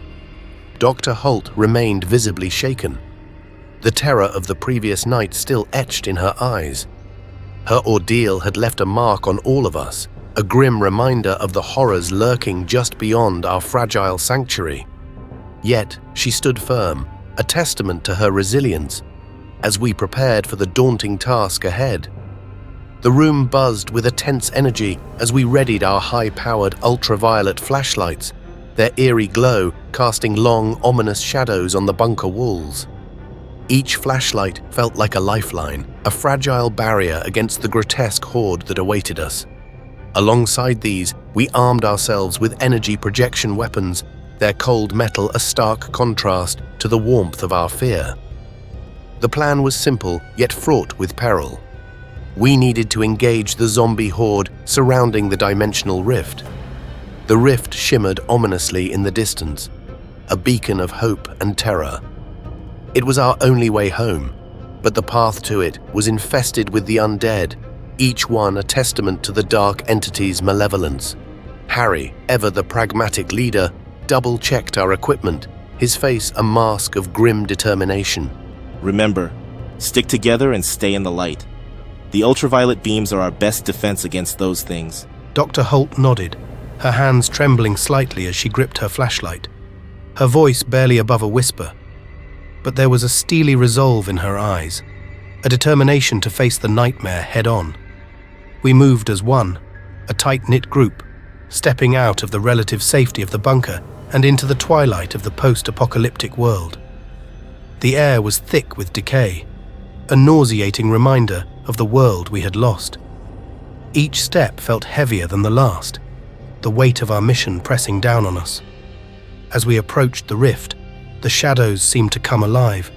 Dr. Holt remained visibly shaken. The terror of the previous night still etched in her eyes. Her ordeal had left a mark on all of us, a grim reminder of the horrors lurking just beyond our fragile sanctuary. Yet she stood firm, a testament to her resilience, as we prepared for the daunting task ahead. The room buzzed with a tense energy as we readied our high-powered ultraviolet flashlights, their eerie glow casting long, ominous shadows on the bunker walls. Each flashlight felt like a lifeline, a fragile barrier against the grotesque horde that awaited us. Alongside these, we armed ourselves with energy projection weapons, their cold metal a stark contrast to the warmth of our fear. The plan was simple, yet fraught with peril. We needed to engage the zombie horde surrounding the dimensional rift. The rift shimmered ominously in the distance, a beacon of hope and terror. It was our only way home, but the path to it was infested with the undead, each one a testament to the dark entity's malevolence. Harry, ever the pragmatic leader, double-checked our equipment, his face a mask of grim determination. Remember, stick together and stay in the light. The ultraviolet beams are our best defense against those things. Dr. Holt nodded, her hands trembling slightly as she gripped her flashlight, her voice barely above a whisper. But there was a steely resolve in her eyes, a determination to face the nightmare head-on. We moved as one, a tight-knit group, stepping out of the relative safety of the bunker and into the twilight of the post-apocalyptic world. The air was thick with decay, a nauseating reminder of the world we had lost. Each step felt heavier than the last, the weight of our mission pressing down on us. As we approached the rift, the shadows seemed to come alive,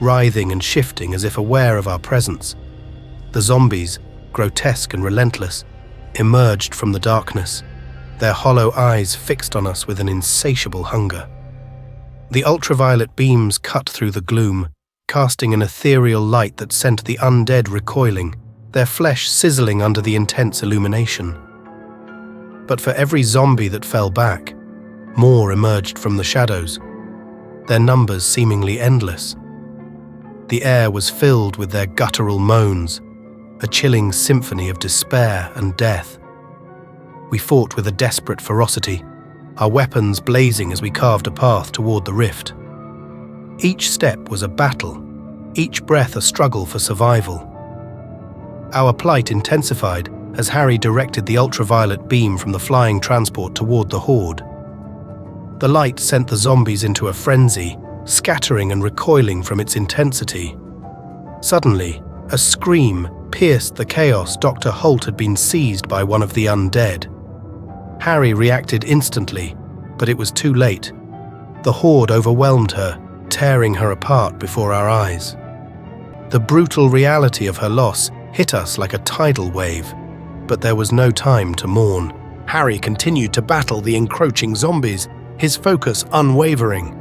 writhing and shifting as if aware of our presence. The zombies, grotesque and relentless, emerged from the darkness, their hollow eyes fixed on us with an insatiable hunger. The ultraviolet beams cut through the gloom, casting an ethereal light that sent the undead recoiling, their flesh sizzling under the intense illumination. But for every zombie that fell back, more emerged from the shadows, their numbers seemingly endless. The air was filled with their guttural moans, a chilling symphony of despair and death. We fought with a desperate ferocity, our weapons blazing as we carved a path toward the rift. Each step was a battle, each breath a struggle for survival. Our plight intensified as Harry directed the ultraviolet beam from the flying transport toward the horde. The light sent the zombies into a frenzy, scattering and recoiling from its intensity. Suddenly, a scream pierced the chaos. Dr. Holt had been seized by one of the undead. Harry reacted instantly, but it was too late. The horde overwhelmed her, tearing her apart before our eyes. The brutal reality of her loss hit us like a tidal wave. But there was no time to mourn. Harry continued to battle the encroaching zombies, his focus unwavering.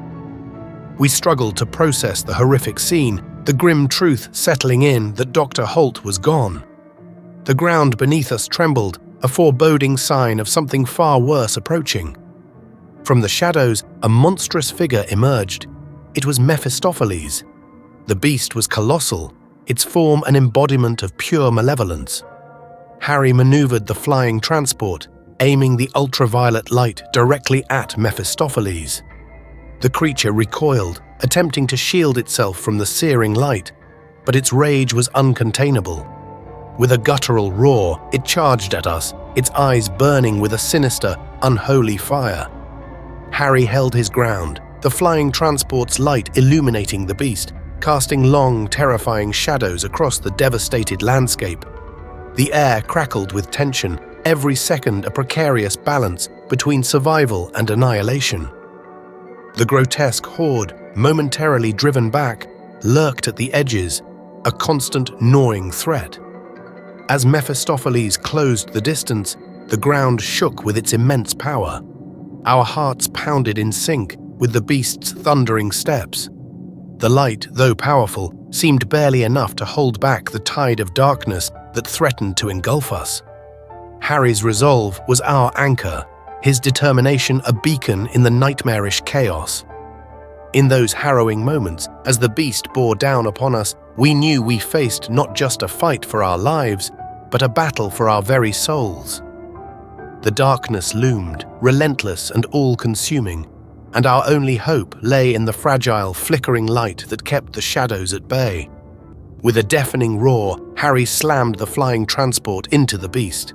We struggled to process the horrific scene, the grim truth settling in that Dr. Holt was gone. The ground beneath us trembled, a foreboding sign of something far worse approaching. From the shadows, a monstrous figure emerged. It was Mephistopheles. The beast was colossal, its form an embodiment of pure malevolence. Harry maneuvered the flying transport, aiming the ultraviolet light directly at Mephistopheles. The creature recoiled, attempting to shield itself from the searing light, but its rage was uncontainable. With a guttural roar, it charged at us, its eyes burning with a sinister, unholy fire. Harry held his ground, the flying transport's light illuminating the beast, casting long, terrifying shadows across the devastated landscape. The air crackled with tension, every second a precarious balance between survival and annihilation. The grotesque horde, momentarily driven back, lurked at the edges, a constant gnawing threat. As Mephistopheles closed the distance, the ground shook with its immense power. Our hearts pounded in sync with the beast's thundering steps. The light, though powerful, seemed barely enough to hold back the tide of darkness that threatened to engulf us. Harry's resolve was our anchor, his determination a beacon in the nightmarish chaos. In those harrowing moments, as the beast bore down upon us, we knew we faced not just a fight for our lives, but a battle for our very souls. The darkness loomed, relentless and all-consuming, and our only hope lay in the fragile, flickering light that kept the shadows at bay. With a deafening roar, Harry slammed the flying transport into the beast.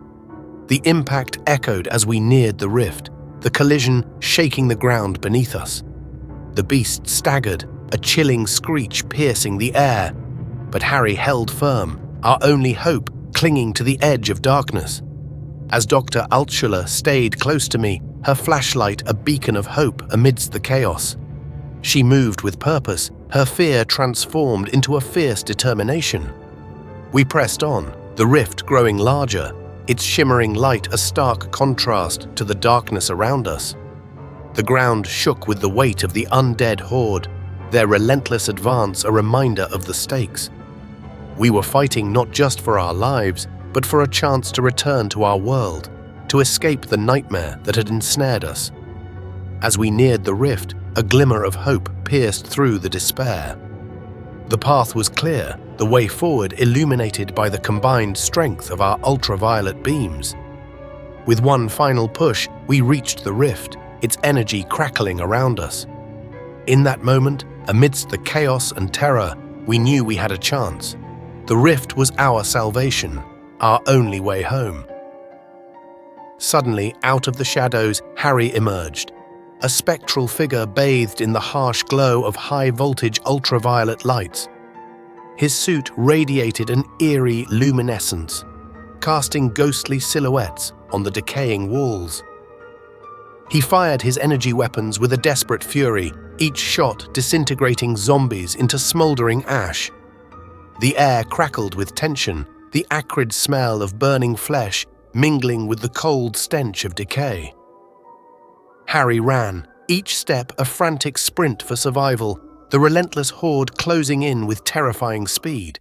The impact echoed as we neared the rift, the collision shaking the ground beneath us. The beast staggered, a chilling screech piercing the air, but Harry held firm, our only hope clinging to the edge of darkness. As Dr. Altshuler stayed close to me, her flashlight a beacon of hope amidst the chaos. She moved with purpose, her fear transformed into a fierce determination. We pressed on, the rift growing larger, its shimmering light a stark contrast to the darkness around us. The ground shook with the weight of the undead horde, their relentless advance a reminder of the stakes. We were fighting not just for our lives, but for a chance to return to our world, to escape the nightmare that had ensnared us. As we neared the rift, a glimmer of hope pierced through the despair. The path was clear, the way forward illuminated by the combined strength of our ultraviolet beams. With one final push, we reached the rift, its energy crackling around us. In that moment, amidst the chaos and terror, we knew we had a chance. The rift was our salvation, our only way home. Suddenly, out of the shadows, Harry emerged, a spectral figure bathed in the harsh glow of high-voltage ultraviolet lights. His suit radiated an eerie luminescence, casting ghostly silhouettes on the decaying walls. He fired his energy weapons with a desperate fury, each shot disintegrating zombies into smoldering ash. The air crackled with tension, the acrid smell of burning flesh mingling with the cold stench of decay. Harry ran, each step a frantic sprint for survival, the relentless horde closing in with terrifying speed.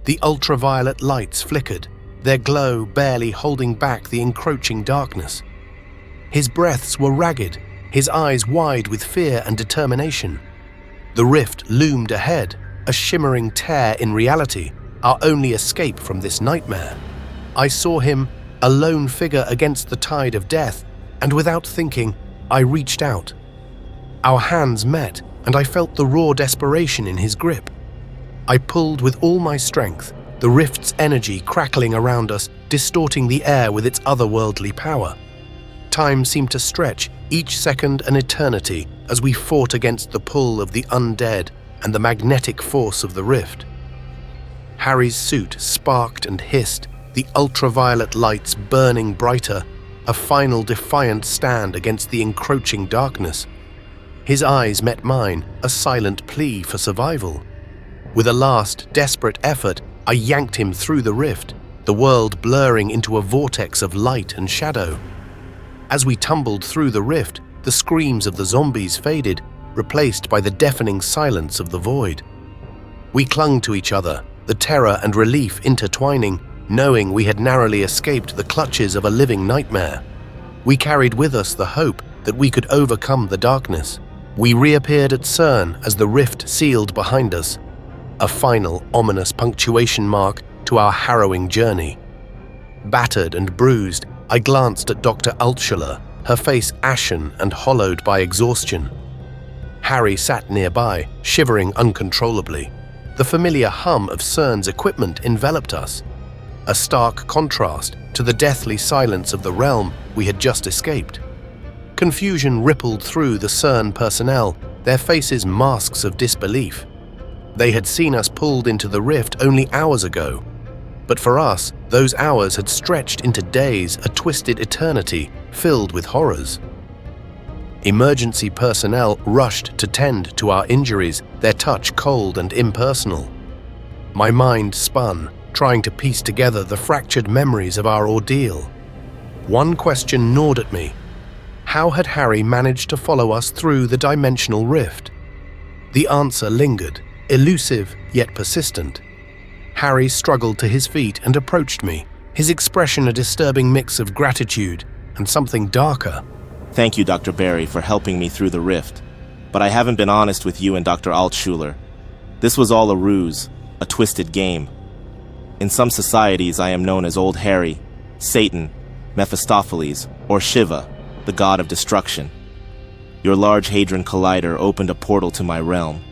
The ultraviolet lights flickered, their glow barely holding back the encroaching darkness. His breaths were ragged, his eyes wide with fear and determination. The rift loomed ahead, a shimmering tear in reality, our only escape from this nightmare. I saw him, a lone figure against the tide of death, and without thinking, I reached out. Our hands met, and I felt the raw desperation in his grip. I pulled with all my strength, the rift's energy crackling around us, distorting the air with its otherworldly power. Time seemed to stretch, each second an eternity, as we fought against the pull of the undead and the magnetic force of the rift. Harry's suit sparked and hissed, the ultraviolet lights burning brighter, a final defiant stand against the encroaching darkness. His eyes met mine, a silent plea for survival. With a last, desperate effort, I yanked him through the rift, the world blurring into a vortex of light and shadow. As we tumbled through the rift, the screams of the zombies faded, replaced by the deafening silence of the void. We clung to each other, the terror and relief intertwining, knowing we had narrowly escaped the clutches of a living nightmare. We carried with us the hope that we could overcome the darkness. We reappeared at CERN as the rift sealed behind us, a final, ominous punctuation mark to our harrowing journey. Battered and bruised, I glanced at Dr. Altshuler, her face ashen and hollowed by exhaustion. Harry sat nearby, shivering uncontrollably. The familiar hum of CERN's equipment enveloped us, a stark contrast to the deathly silence of the realm we had just escaped. Confusion rippled through the CERN personnel, their faces masks of disbelief. They had seen us pulled into the rift only hours ago, but for us, those hours had stretched into days, a twisted eternity filled with horrors. Emergency personnel rushed to tend to our injuries, their touch cold and impersonal. My mind spun, trying to piece together the fractured memories of our ordeal. One question gnawed at me. How had Harry managed to follow us through the dimensional rift? The answer lingered, elusive yet persistent. Harry struggled to his feet and approached me, his expression a disturbing mix of gratitude and something darker. Thank you, Dr. Barry, for helping me through the rift. But I haven't been honest with you and Dr. Altshuler. This was all a ruse, a twisted game. In some societies, I am known as Old Harry, Satan, Mephistopheles, or Shiva, the god of destruction. Your Large Hadron Collider opened a portal to my realm,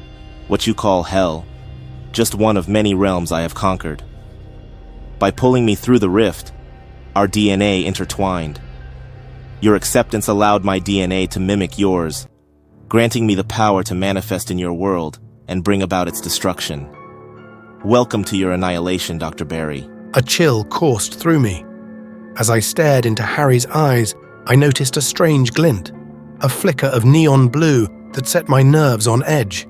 what you call hell, just one of many realms I have conquered. By pulling me through the rift, our DNA intertwined. Your acceptance allowed my DNA to mimic yours, granting me the power to manifest in your world and bring about its destruction. Welcome to your annihilation, Dr. Barry. A chill coursed through me. As I stared into Harry's eyes, I noticed a strange glint, a flicker of neon blue that set my nerves on edge.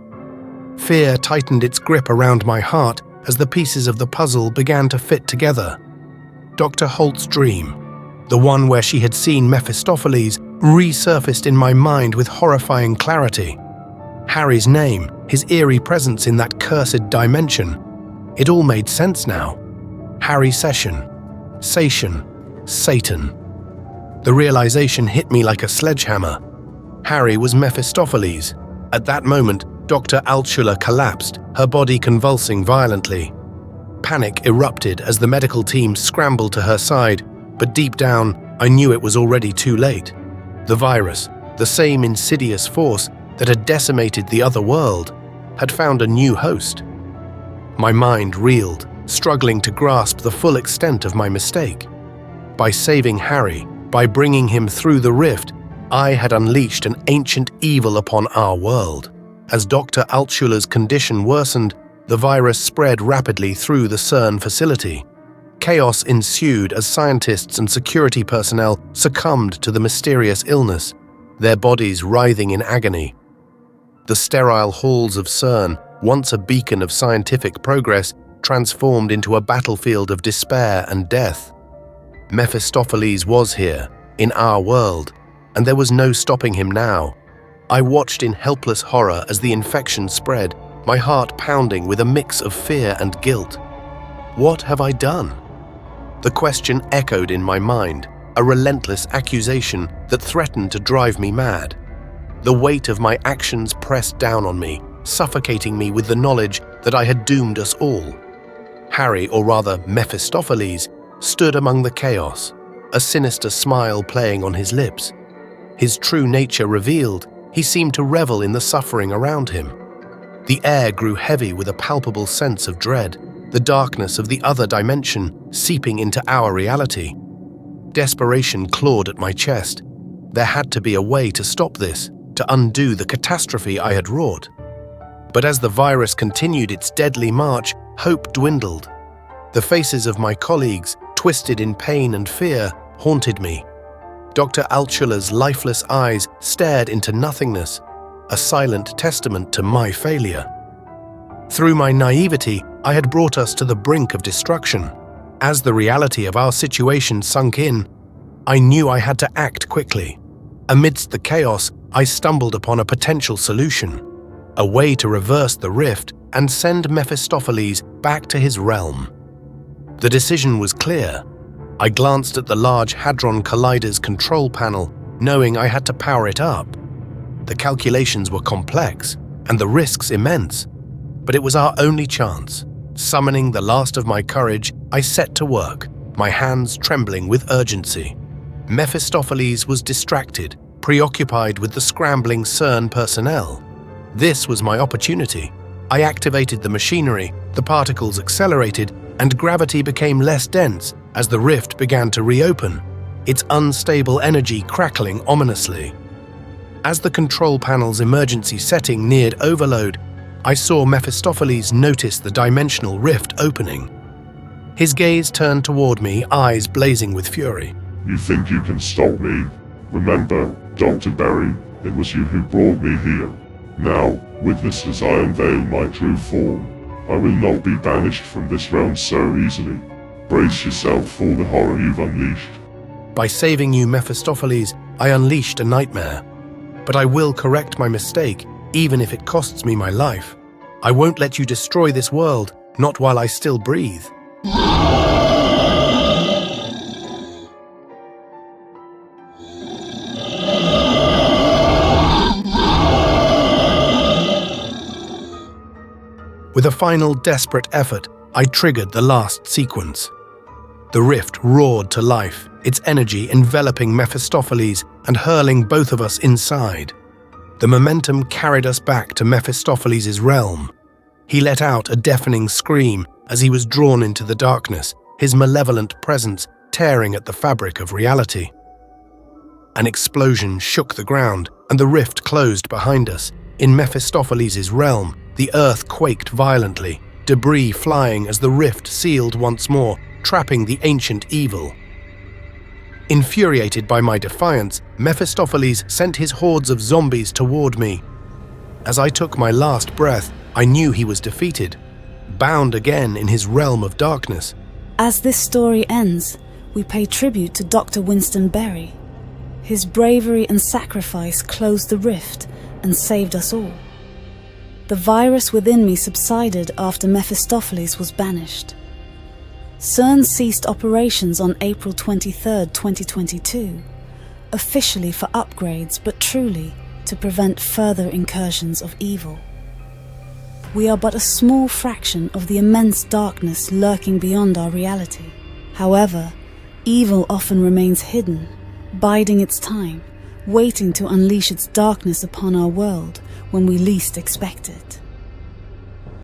Fear tightened its grip around my heart as the pieces of the puzzle began to fit together. Dr. Holt's dream, the one where she had seen Mephistopheles, resurfaced in my mind with horrifying clarity. Harry's name, his eerie presence in that cursed dimension. It all made sense now. Harry Session, Satan. The realization hit me like a sledgehammer. Harry was Mephistopheles. At that moment, Dr. Altshuler collapsed, her body convulsing violently. Panic erupted as the medical team scrambled to her side, but deep down, I knew it was already too late. The virus, the same insidious force that had decimated the other world, had found a new host. My mind reeled, struggling to grasp the full extent of my mistake. By saving Harry, by bringing him through the rift, I had unleashed an ancient evil upon our world. As Dr. Altshuler's condition worsened, the virus spread rapidly through the CERN facility. Chaos ensued as scientists and security personnel succumbed to the mysterious illness, their bodies writhing in agony. The sterile halls of CERN, once a beacon of scientific progress, transformed into a battlefield of despair and death. Mephistopheles was here, in our world, and there was no stopping him now. I watched in helpless horror as the infection spread, my heart pounding with a mix of fear and guilt. What have I done? The question echoed in my mind, a relentless accusation that threatened to drive me mad. The weight of my actions pressed down on me, suffocating me with the knowledge that I had doomed us all. Harry, or rather Mephistopheles, stood among the chaos, a sinister smile playing on his lips. His true nature revealed, he seemed to revel in the suffering around him. The air grew heavy with a palpable sense of dread, the darkness of the other dimension seeping into our reality. Desperation clawed at my chest. There had to be a way to stop this, to undo the catastrophe I had wrought. But as the virus continued its deadly march, hope dwindled. The faces of my colleagues, twisted in pain and fear, haunted me. Dr. Altshuler's lifeless eyes stared into nothingness, a silent testament to my failure. Through my naivety, I had brought us to the brink of destruction. As the reality of our situation sunk in, I knew I had to act quickly. Amidst the chaos, I stumbled upon a potential solution, a way to reverse the rift and send Mephistopheles back to his realm. The decision was clear. I glanced at the Large Hadron Collider's control panel, knowing I had to power it up. The calculations were complex, and the risks immense, but it was our only chance. Summoning the last of my courage, I set to work, my hands trembling with urgency. Mephistopheles was distracted, preoccupied with the scrambling CERN personnel. This was my opportunity. I activated the machinery, the particles accelerated, and gravity became less dense as the rift began to reopen, its unstable energy crackling ominously. As the control panel's emergency setting neared overload, I saw Mephistopheles notice the dimensional rift opening. His gaze turned toward me, eyes blazing with fury. You think you can stop me? Remember, Dr. Berry, it was you who brought me here. Now, witness as I unveil my true form. I will not be banished from this realm so easily. Brace yourself for the horror you've unleashed. By saving you, Mephistopheles, I unleashed a nightmare. But I will correct my mistake, even if it costs me my life. I won't let you destroy this world, not while I still breathe. With a final desperate effort, I triggered the last sequence. The rift roared to life, its energy enveloping Mephistopheles and hurling both of us inside. The momentum carried us back to Mephistopheles' realm. He let out a deafening scream as he was drawn into the darkness, his malevolent presence tearing at the fabric of reality. An explosion shook the ground, and the rift closed behind us. In Mephistopheles' realm, the earth quaked violently, debris flying as the rift sealed once more, trapping the ancient evil. Infuriated by my defiance, Mephistopheles sent his hordes of zombies toward me. As I took my last breath, I knew he was defeated, bound again in his realm of darkness. As this story ends, we pay tribute to Dr. Winston Berry. His bravery and sacrifice closed the rift and saved us all. The virus within me subsided after Mephistopheles was banished. CERN ceased operations on April 23, 2022, officially for upgrades, but truly to prevent further incursions of evil. We are but a small fraction of the immense darkness lurking beyond our reality. However, evil often remains hidden, biding its time, waiting to unleash its darkness upon our world when we least expect it.